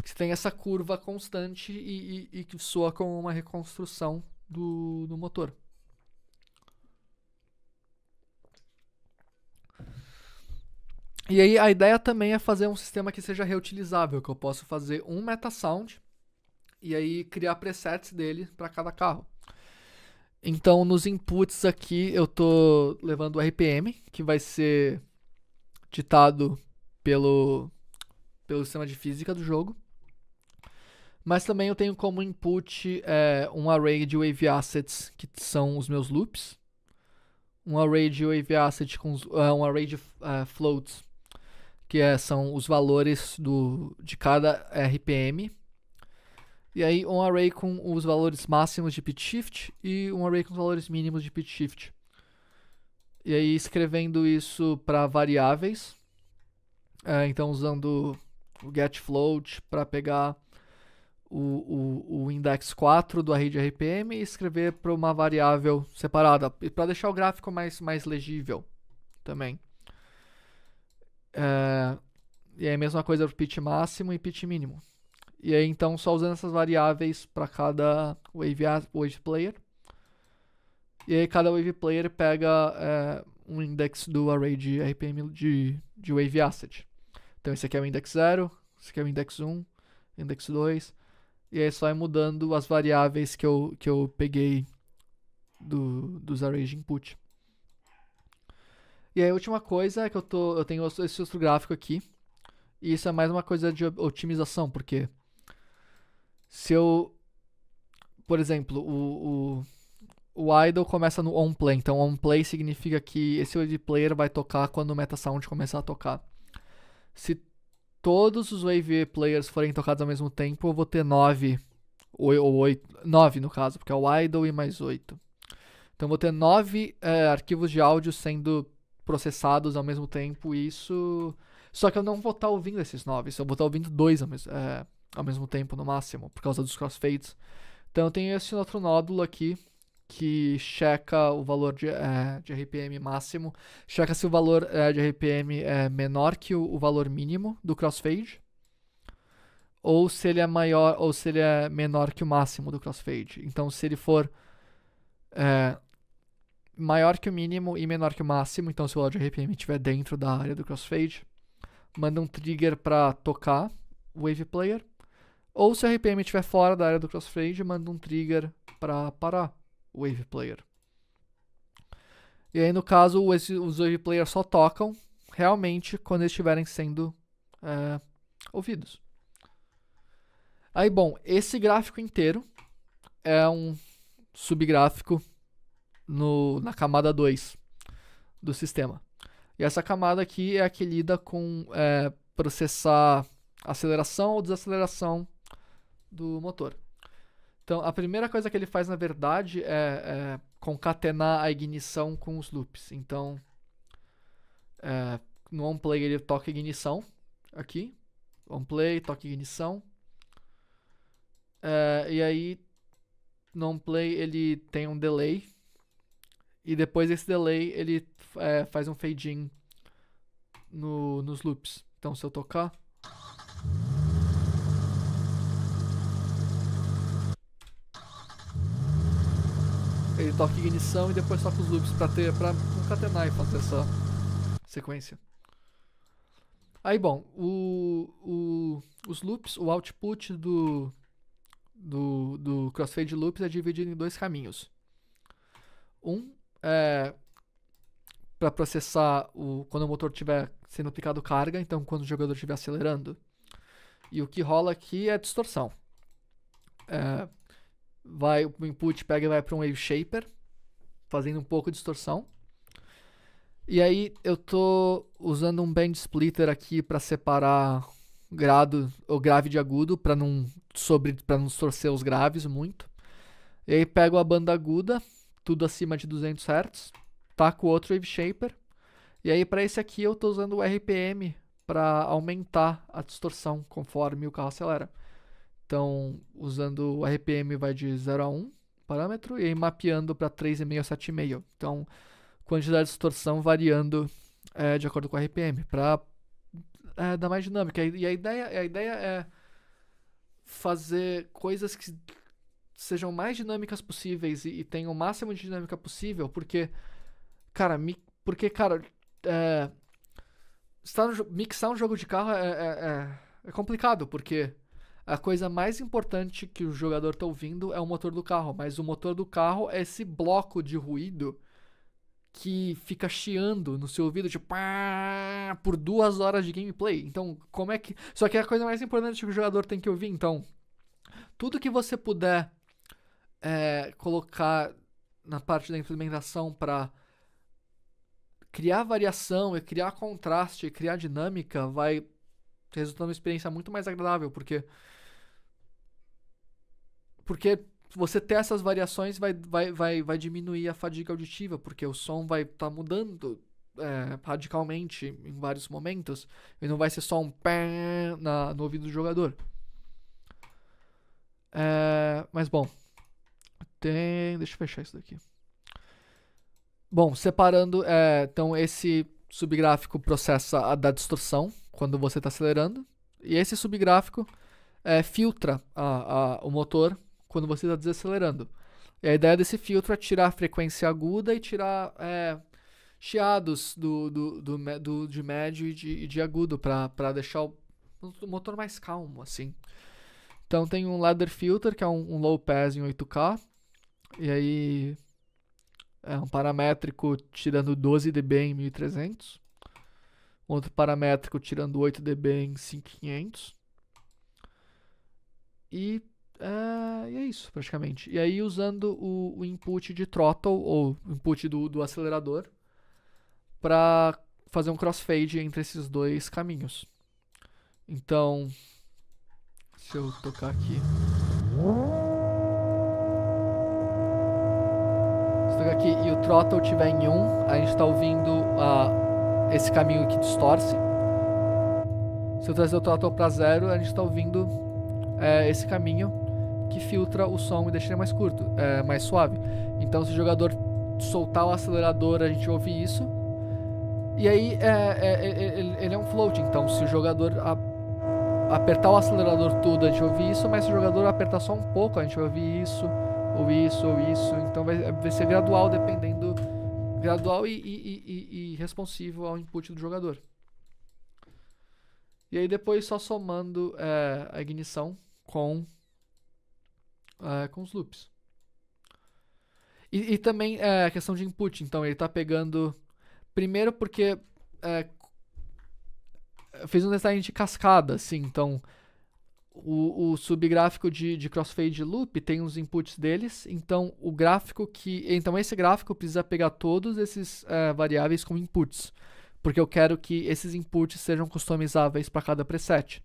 Você tem essa curva constante e que soa como uma reconstrução do motor. E aí a ideia também é fazer um sistema que seja reutilizável, que eu possa fazer um metasound e aí criar presets dele para cada carro. Então nos inputs aqui eu tô levando o RPM, que vai ser ditado pelo sistema de física do jogo. Mas também eu tenho como input um array de wave assets, que são os meus loops. Um array de wave assets com um array de floats, que são os valores de cada RPM. E aí um array com os valores máximos de pitch shift e um array com os valores mínimos de pitch shift. E aí escrevendo isso para variáveis. Então usando o getFloat para pegar o index 4 do array de RPM e escrever para uma variável separada, para deixar o gráfico mais legível também. E aí a mesma coisa para o pitch máximo e pitch mínimo. E aí então só usando essas variáveis para cada wave player. E aí cada wave player pega um index do array de RPM de wave asset. Então esse aqui é o index 0, esse aqui é o index 1, index 2. E aí só vai mudando as variáveis que eu peguei dos arrays de input. E aí a última coisa é que eu tenho esse outro gráfico aqui. E isso é mais uma coisa de otimização, porque se eu, por exemplo, o idle começa no onPlay. Então onPlay significa que esse wave player vai tocar quando o metasound começar a tocar. Se todos os wave players forem tocados ao mesmo tempo, eu vou ter 9 ou 8, 9 no caso, porque é o idle e mais 8. Então eu vou ter 9 arquivos de áudio sendo processados ao mesmo tempo, isso... Só que eu não vou estar ouvindo esses 9, eu vou estar ouvindo 2 ao mesmo tempo no máximo, por causa dos crossfades. Então eu tenho esse outro nódulo aqui, que checa o valor de RPM máximo, checa se o valor de RPM é menor que o valor mínimo do crossfade, ou se ele é maior, ou se ele é menor que o máximo do crossfade. Então se ele for maior que o mínimo e menor que o máximo, então se o valor de RPM estiver dentro da área do crossfade, manda um trigger para tocar o wave player, ou se o RPM estiver fora da área do crossfade, manda um trigger para parar o wave player. E aí no caso os wave players só tocam realmente quando eles estiverem sendo ouvidos. Aí bom, esse gráfico inteiro é um subgráfico na camada 2 do sistema. E essa camada aqui é a que lida com processar aceleração ou desaceleração do motor. Então, a primeira coisa que ele faz, na verdade, é concatenar a ignição com os loops. Então, no onPlay ele toca ignição, aqui. OnPlay, toca ignição. E aí, no onPlay ele tem um delay. E depois desse delay, ele faz um fade-in nos loops. Então, se eu tocar... ele toca ignição e depois toca os loops pra concatenar e fazer essa sequência. Aí, bom, os loops, o output do crossfade loops é dividido em 2 caminhos. Um é para processar quando o motor estiver sendo aplicado carga, então quando o jogador estiver acelerando. E o que rola aqui é distorção. O input pega e vai para um wave shaper, fazendo um pouco de distorção. E aí eu tô usando um band splitter aqui para separar grave de agudo, para não distorcer os graves muito. E aí pego a banda aguda, tudo acima de 200 Hz, taco outro wave shaper. E aí para esse aqui eu tô usando o RPM para aumentar a distorção conforme o carro acelera. Então, usando o RPM vai de 0 a 1 parâmetro e aí mapeando para 3,5 a 7,5. Então, quantidade de distorção variando de acordo com o RPM, para dar mais dinâmica. E a ideia é fazer coisas que sejam mais dinâmicas possíveis e tenham o máximo de dinâmica possível, porque, cara, mixar um jogo de carro é complicado, porque a coisa mais importante que o jogador está ouvindo é o motor do carro, mas o motor do carro é esse bloco de ruído que fica chiando no seu ouvido, tipo, por 2 horas de gameplay. Então, como é que... Só que é a coisa mais importante que o jogador tem que ouvir, então... Tudo que você puder colocar na parte da implementação para criar variação e criar contraste e criar dinâmica vai resultar numa experiência muito mais agradável, porque você ter essas variações vai diminuir a fadiga auditiva, porque o som vai estar mudando radicalmente em vários momentos e não vai ser só um pé no ouvido do jogador. Mas bom, deixa eu fechar isso daqui. Bom, separando, então esse subgráfico processa a da distorção quando você está acelerando, e esse subgráfico filtra o motor quando você está desacelerando. E a ideia desse filtro é tirar a frequência aguda e tirar chiados de médio e de agudo para deixar o motor mais calmo, assim. Então tem um ladder filter, que é um low pass em 8K, e aí é um paramétrico tirando 12 dB em 1300, outro paramétrico tirando 8 dB em 5500, e é isso, praticamente. E aí usando o input de throttle, ou input do acelerador, para fazer um crossfade entre esses dois caminhos. Então, se eu tocar aqui... Se eu tocar aqui e o throttle estiver em 1, a gente está ouvindo esse caminho que distorce. Se eu trazer o throttle para 0, a gente está ouvindo esse caminho que filtra o som e deixa ele mais curto, mais suave. Então, se o jogador soltar o acelerador, a gente ouve isso. E aí, ele é um float. Então, se o jogador apertar o acelerador tudo, a gente ouve isso. Mas se o jogador apertar só um pouco, a gente vai ouvir isso, ou isso, ou isso. Então, vai ser gradual, dependendo... Gradual e responsivo ao input do jogador. E aí, depois, só somando a ignição com os loops. E também a questão de input. Então, ele está pegando... Primeiro porque fez um design de cascada, assim. Então, o subgráfico de crossfade loop tem os inputs deles. Então, esse gráfico precisa pegar todos esses variáveis como inputs. Porque eu quero que esses inputs sejam customizáveis para cada preset.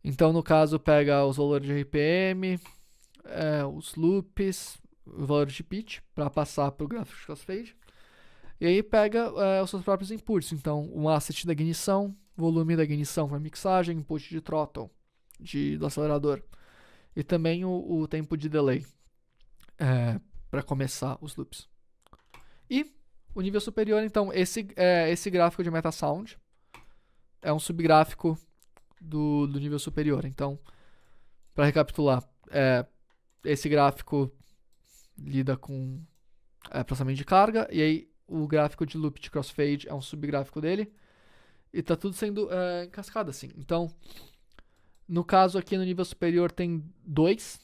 Então, no caso, pega os valores de RPM, os loops, os valores de pitch, para passar para o gráfico de crossfade. E aí pega os seus próprios inputs. Então, um asset da ignição, volume da ignição para mixagem, input de throttle do acelerador. E também o tempo de delay para começar os loops. E o nível superior, então, esse gráfico de MetaSound é um subgráfico do nível superior. Então, para recapitular, esse gráfico lida com processamento de carga, e aí o gráfico de loop de crossfade é um subgráfico dele, e tá tudo sendo em cascada, assim. Então, no caso aqui no nível superior tem 2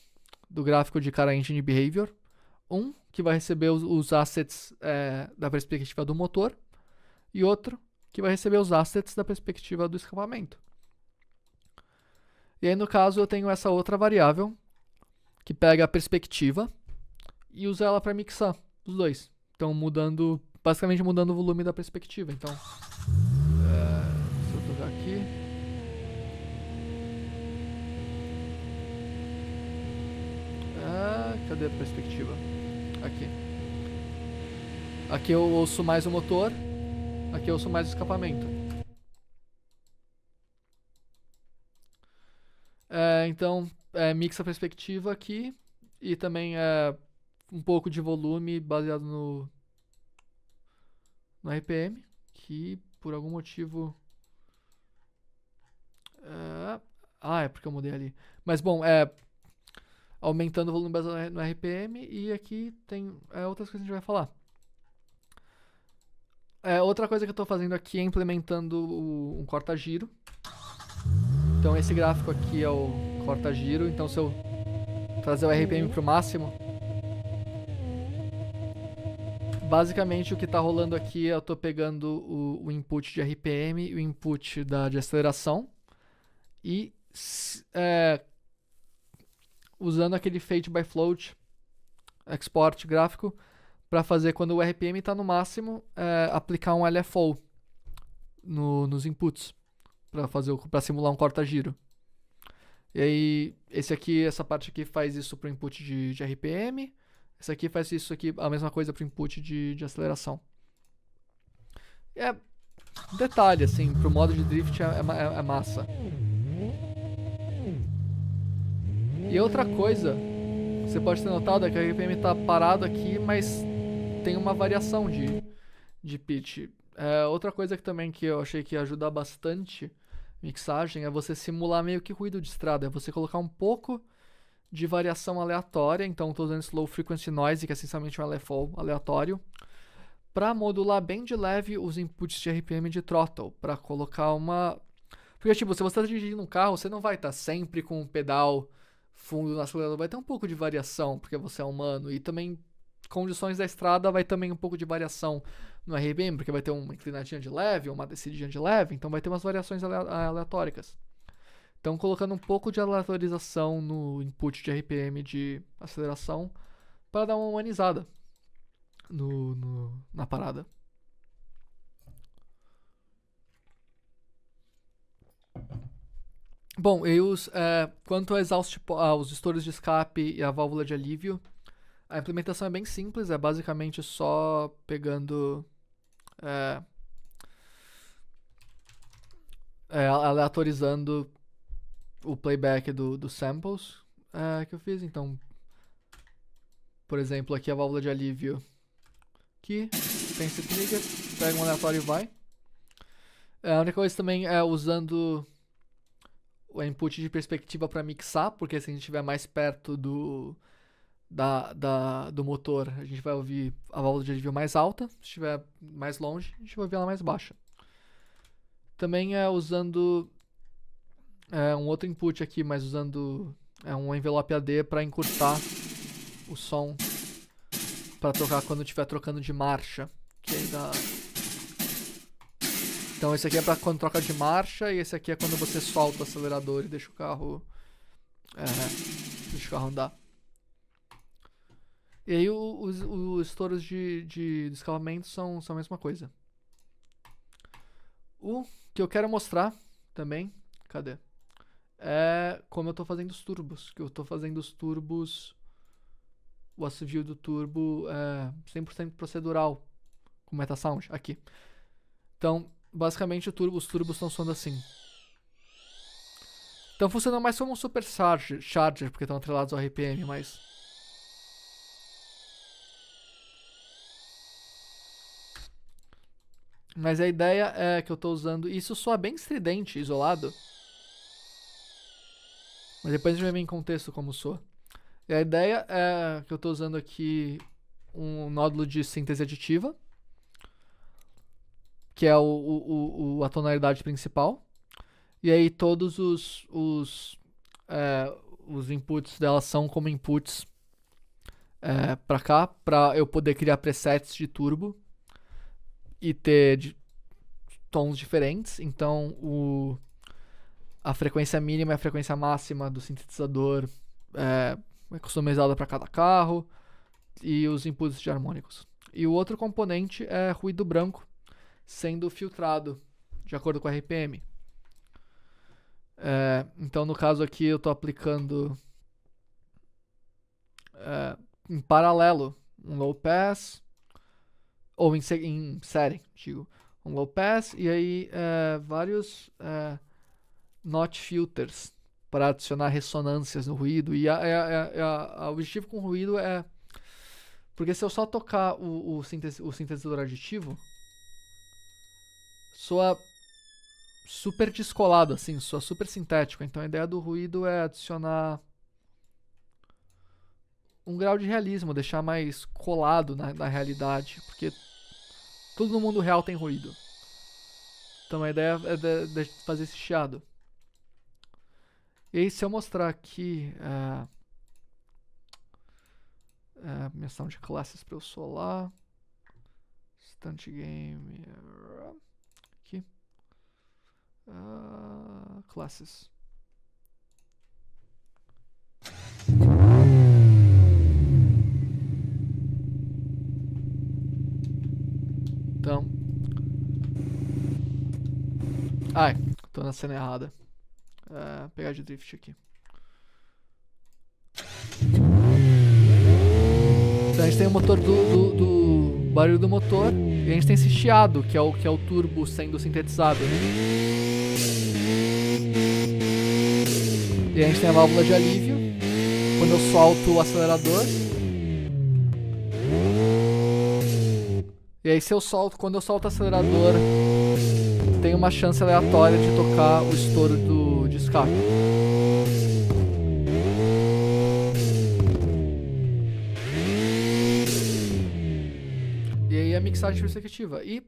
do gráfico de Cara Engine Behavior, um que vai receber os assets da perspectiva do motor, e outro que vai receber os assets da perspectiva do escapamento. E aí no caso eu tenho essa outra variável que pega a perspectiva e usa ela para mixar os dois. Então basicamente mudando o volume da perspectiva. Então, se eu tocar aqui, cadê a perspectiva? Aqui eu ouço mais o motor, aqui eu ouço mais o escapamento. Então, mixa a perspectiva aqui e também um pouco de volume baseado no RPM, que por algum motivo... é porque eu mudei ali. Mas bom, aumentando o volume baseado no RPM, e aqui tem outras coisas que a gente vai falar. Outra coisa que eu estou fazendo aqui é implementando um corta-giro. Então esse gráfico aqui é o corta-giro. Então se eu trazer o RPM para o máximo, basicamente o que está rolando aqui eu estou pegando o input de RPM e o input de aceleração e usando aquele fade by float export gráfico para fazer, quando o RPM está no máximo, aplicar um LFO nos inputs para simular um corta-giro. E aí essa parte aqui faz isso para o input de RPM. Esse aqui faz isso aqui, a mesma coisa para o input de aceleração. Detalhe, assim, pro modo de drift é massa. E E outra coisa, você pode ter notado é que a RPM tá parado aqui, mas tem uma variação de pitch. Outra coisa que também que eu achei que ia ajudar bastante mixagem é você simular meio que ruído de estrada. É você colocar um pouco de variação aleatória. Então estou usando Slow Frequency Noise, que é essencialmente um LFO aleatório, para modular bem de leve os inputs de RPM de throttle, para colocar uma... Porque tipo, se você está dirigindo um carro, você não vai estar sempre com o pedal fundo no acelerador, vai ter um pouco de variação, porque você é humano, e também condições da estrada vai também um pouco de variação no RPM, porque vai ter uma inclinadinha de leve, uma descidinha de leve, então vai ter umas variações aleatórias. Então colocando um pouco de aleatorização no input de RPM de aceleração para dar uma humanizada na parada. Bom, e quanto aos estouros de escape e a válvula de alívio, a implementação é bem simples, é basicamente só pegando aleatorizando o playback dos samples que eu fiz. Então, por exemplo, aqui a válvula de alívio aqui, tem esse trigger, pega um aleatório e vai. A única coisa também é usando o input de perspectiva para mixar, porque se a gente estiver mais perto do motor, a gente vai ouvir a válvula de alívio mais alta. Se estiver mais longe, a gente vai ouvir ela mais baixa. Também usando um outro input aqui, mas usando um envelope AD para encurtar o som, para tocar quando estiver trocando de marcha. Que aí dá... Então esse aqui é para quando troca de marcha, e esse aqui é quando você solta o acelerador e deixa o carro andar. E aí os estouros de escapamento são a mesma coisa. O que eu quero mostrar também, cadê? É como eu tô fazendo os turbos. Que eu tô fazendo os turbos, o assovio do turbo 100% procedural, com Metasound, aqui. Então, basicamente os turbos estão soando assim. Então funciona mais como um supercharger, porque estão atrelados ao RPM, mas... Mas a ideia é que eu tô usando... Isso soa bem estridente, isolado. Mas depois a gente vai ver em contexto como soa. E a ideia é que eu tô usando aqui um nódulo de síntese aditiva, que é a tonalidade principal. E aí todos os inputs dela são como inputs pra cá, pra eu poder criar presets de turbo e ter tons diferentes. Então a frequência mínima e a frequência máxima do sintetizador é customizada para cada carro, e os inputs de harmônicos. E o outro componente é ruído branco, sendo filtrado de acordo com a RPM. Então no caso aqui eu estou aplicando em paralelo um low pass, ou em série, digo, um low pass, e aí vários notch filters para adicionar ressonâncias no ruído. E o objetivo com o ruído é... Porque se eu só tocar o sintetizador aditivo, soa super descolado, assim, soa super sintético. Então a ideia do ruído é adicionar um grau de realismo, deixar mais colado na realidade, porque tudo no mundo real tem ruído. Então a ideia é de fazer esse chiado. E aí se eu mostrar aqui minha sound classes para eu solar, Stunt Game, aqui, classes. Então, ai, tô na cena errada. Pegar de drift aqui. Então a gente tem o motor do barulho do motor, e a gente tem esse chiado, que é o turbo sendo sintetizado, né? E a gente tem a válvula de alívio, quando eu solto o acelerador. E aí quando eu solto o acelerador, tem uma chance aleatória de tocar o estouro de escape. E aí a mixagem perspectiva. E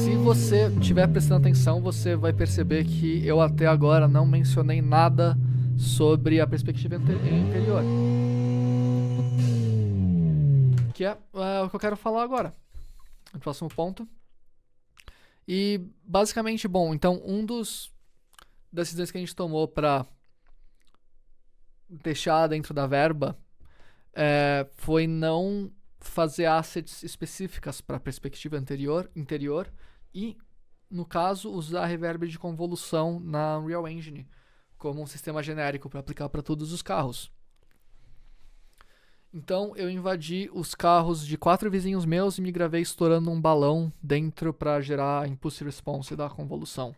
se você estiver prestando atenção, você vai perceber que eu até agora não mencionei nada sobre a perspectiva interior. Que é o que eu quero falar agora. O próximo ponto. E basicamente, bom, então das decisões que a gente tomou para deixar dentro da verba foi não fazer assets específicas para a perspectiva interior e, no caso, usar reverb de convolução na Unreal Engine como um sistema genérico para aplicar para todos os carros. Então eu invadi os carros de 4 vizinhos meus e me gravei estourando um balão dentro para gerar a impulse response da convolução.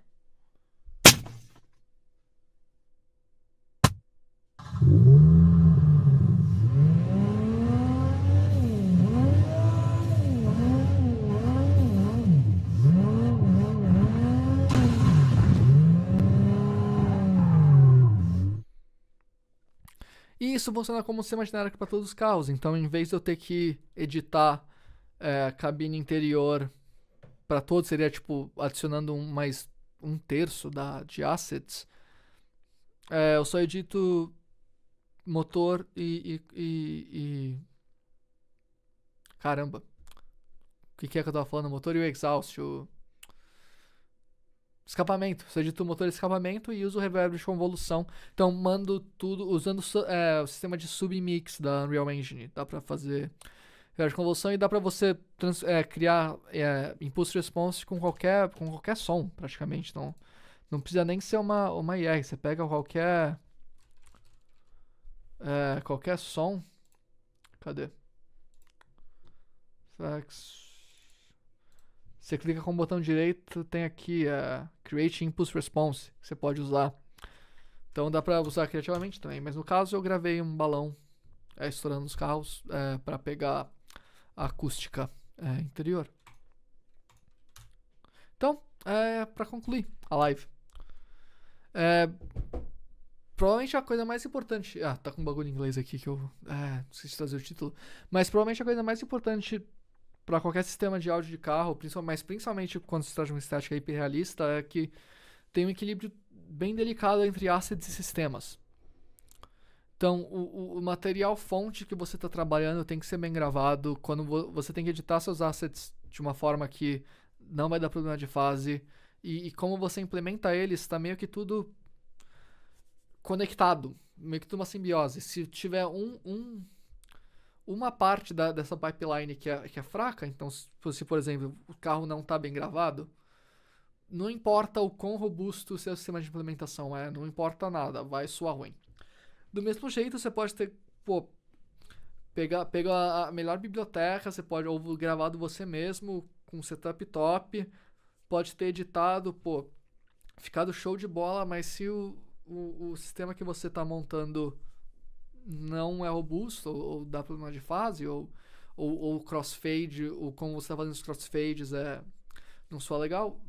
E isso funciona como sistema genérico para todos os carros. Então, em vez de eu ter que editar cabine interior para todos, seria tipo adicionando mais um terço de assets. Eu só edito motor e caramba. O que é que eu tava falando? Motor e o exhaust. Escapamento. Você edita o motor e escapamento e usa o reverb de convolução. Então mando tudo usando o sistema de submix da Unreal Engine. Dá pra fazer reverb de convolução e dá pra você criar impulse response com qualquer som, praticamente. Então não precisa nem ser uma IR. Você pega qualquer som. Cadê? Você clica com o botão direito, tem aqui Create Impulse Response, que você pode usar. Então dá pra usar criativamente também. Mas no caso eu gravei um balão estourando os carros para pegar a acústica interior. Então, para concluir a live. Provavelmente a coisa mais importante... tá com um bagulho em inglês aqui que eu esqueci de trazer o título. Mas provavelmente a coisa mais importante para qualquer sistema de áudio de carro, mas principalmente quando se trata de uma estética hiperrealista, é que tem um equilíbrio bem delicado entre assets e sistemas. Então, o material fonte que você está trabalhando tem que ser bem gravado. Quando você tem que editar seus assets de uma forma que não vai dar problema de fase. E como você implementa eles, está meio que tudo conectado. Meio que tudo uma simbiose. Se tiver uma parte dessa pipeline que é fraca, então se por exemplo o carro não está bem gravado, não importa o quão robusto o seu sistema de implementação não importa nada, vai soar ruim. Do mesmo jeito, você pode ter, pega a melhor biblioteca, você pode ou gravado você mesmo com setup top, pode ter editado, ficado show de bola, mas se o sistema que você está montando não é robusto, ou dá problema de fase, ou crossfade, ou como você está fazendo os crossfades não soa legal,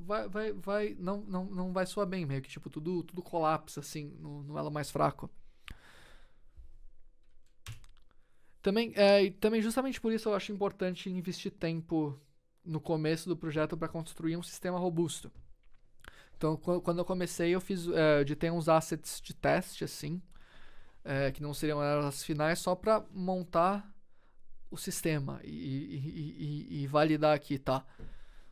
não vai soar bem, meio que tipo tudo colapsa assim no elo mais fraco. Também justamente por isso eu acho importante investir tempo no começo do projeto para construir um sistema robusto. Então quando eu comecei eu editei uns assets de teste assim, que não seriam as finais, só para montar o sistema e validar aqui, tá?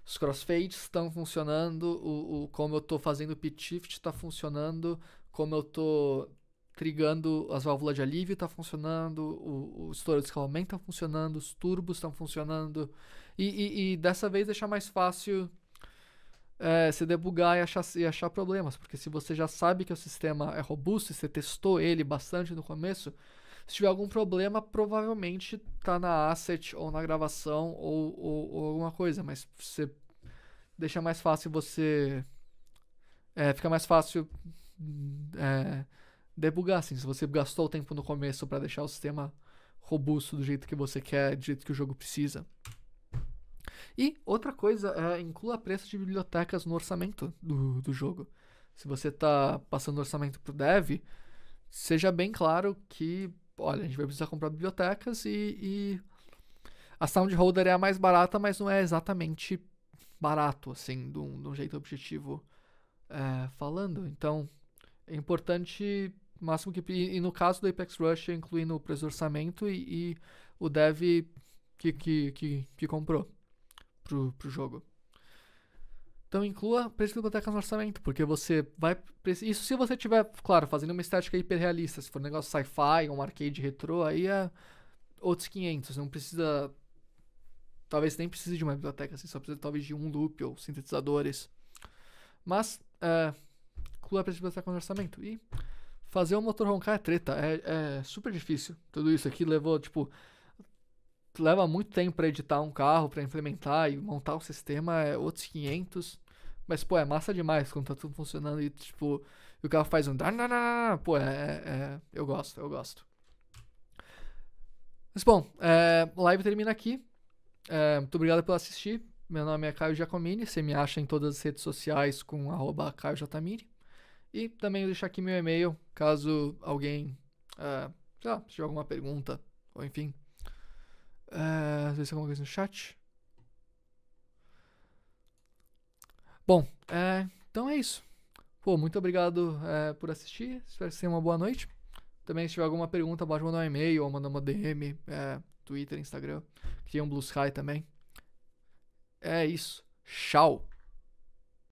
Os crossfades estão funcionando, como eu estou fazendo o pitch shift está funcionando, como eu estou trigando as válvulas de alívio está funcionando, o estouro de escalonamento está funcionando, os turbos estão funcionando, e dessa vez deixar mais fácil se debugar e achar problemas, porque se você já sabe que o sistema é robusto e você testou ele bastante no começo, se tiver algum problema, provavelmente tá na asset ou na gravação ou alguma coisa, mas você deixa mais fácil fica mais fácil debugar, assim, se você gastou o tempo no começo pra deixar o sistema robusto do jeito que você quer, do jeito que o jogo precisa. E outra coisa inclua preço de bibliotecas no orçamento do jogo. Se você tá passando orçamento pro dev, seja bem claro que, olha, a gente vai precisar comprar bibliotecas e a Soundholder é a mais barata, mas não é exatamente barato, assim, de um jeito objetivo falando. Então, é importante, o máximo que. E no caso do Apex Rush, incluindo o preço do orçamento e o dev que comprou pro jogo. Então inclua preço de biblioteca no orçamento, porque você vai. Isso se você tiver, claro, fazendo uma estética hiperrealista. Se for um negócio sci-fi, um arcade retrô, aí é outros 500. Não precisa. Talvez nem precise de uma biblioteca, você só precisa talvez de um loop ou sintetizadores. Mas, inclua preço de biblioteca no orçamento. E fazer o motor roncar é treta, é super difícil. Tudo isso aqui levou, tipo. Leva muito tempo pra editar um carro, pra implementar e montar o sistema, é outros 500. Mas, pô, é massa demais quando tá tudo funcionando e, tipo, o carro faz um. Pô, eu gosto, eu gosto. Mas, bom, a live termina aqui. Muito obrigado por assistir. Meu nome é Caio Giacomini. Você me acha em todas as redes sociais com @CaioJamini. E também deixar aqui meu e-mail, caso alguém, sei lá, se tiver alguma pergunta, ou enfim. Às vezes alguma coisa no chat. Bom, então é isso. Pô, muito obrigado por assistir. Espero que você tenha uma boa noite. Também, se tiver alguma pergunta, pode mandar um e-mail ou mandar uma DM, Twitter, Instagram. Cria um Blue Sky também. É isso. Tchau.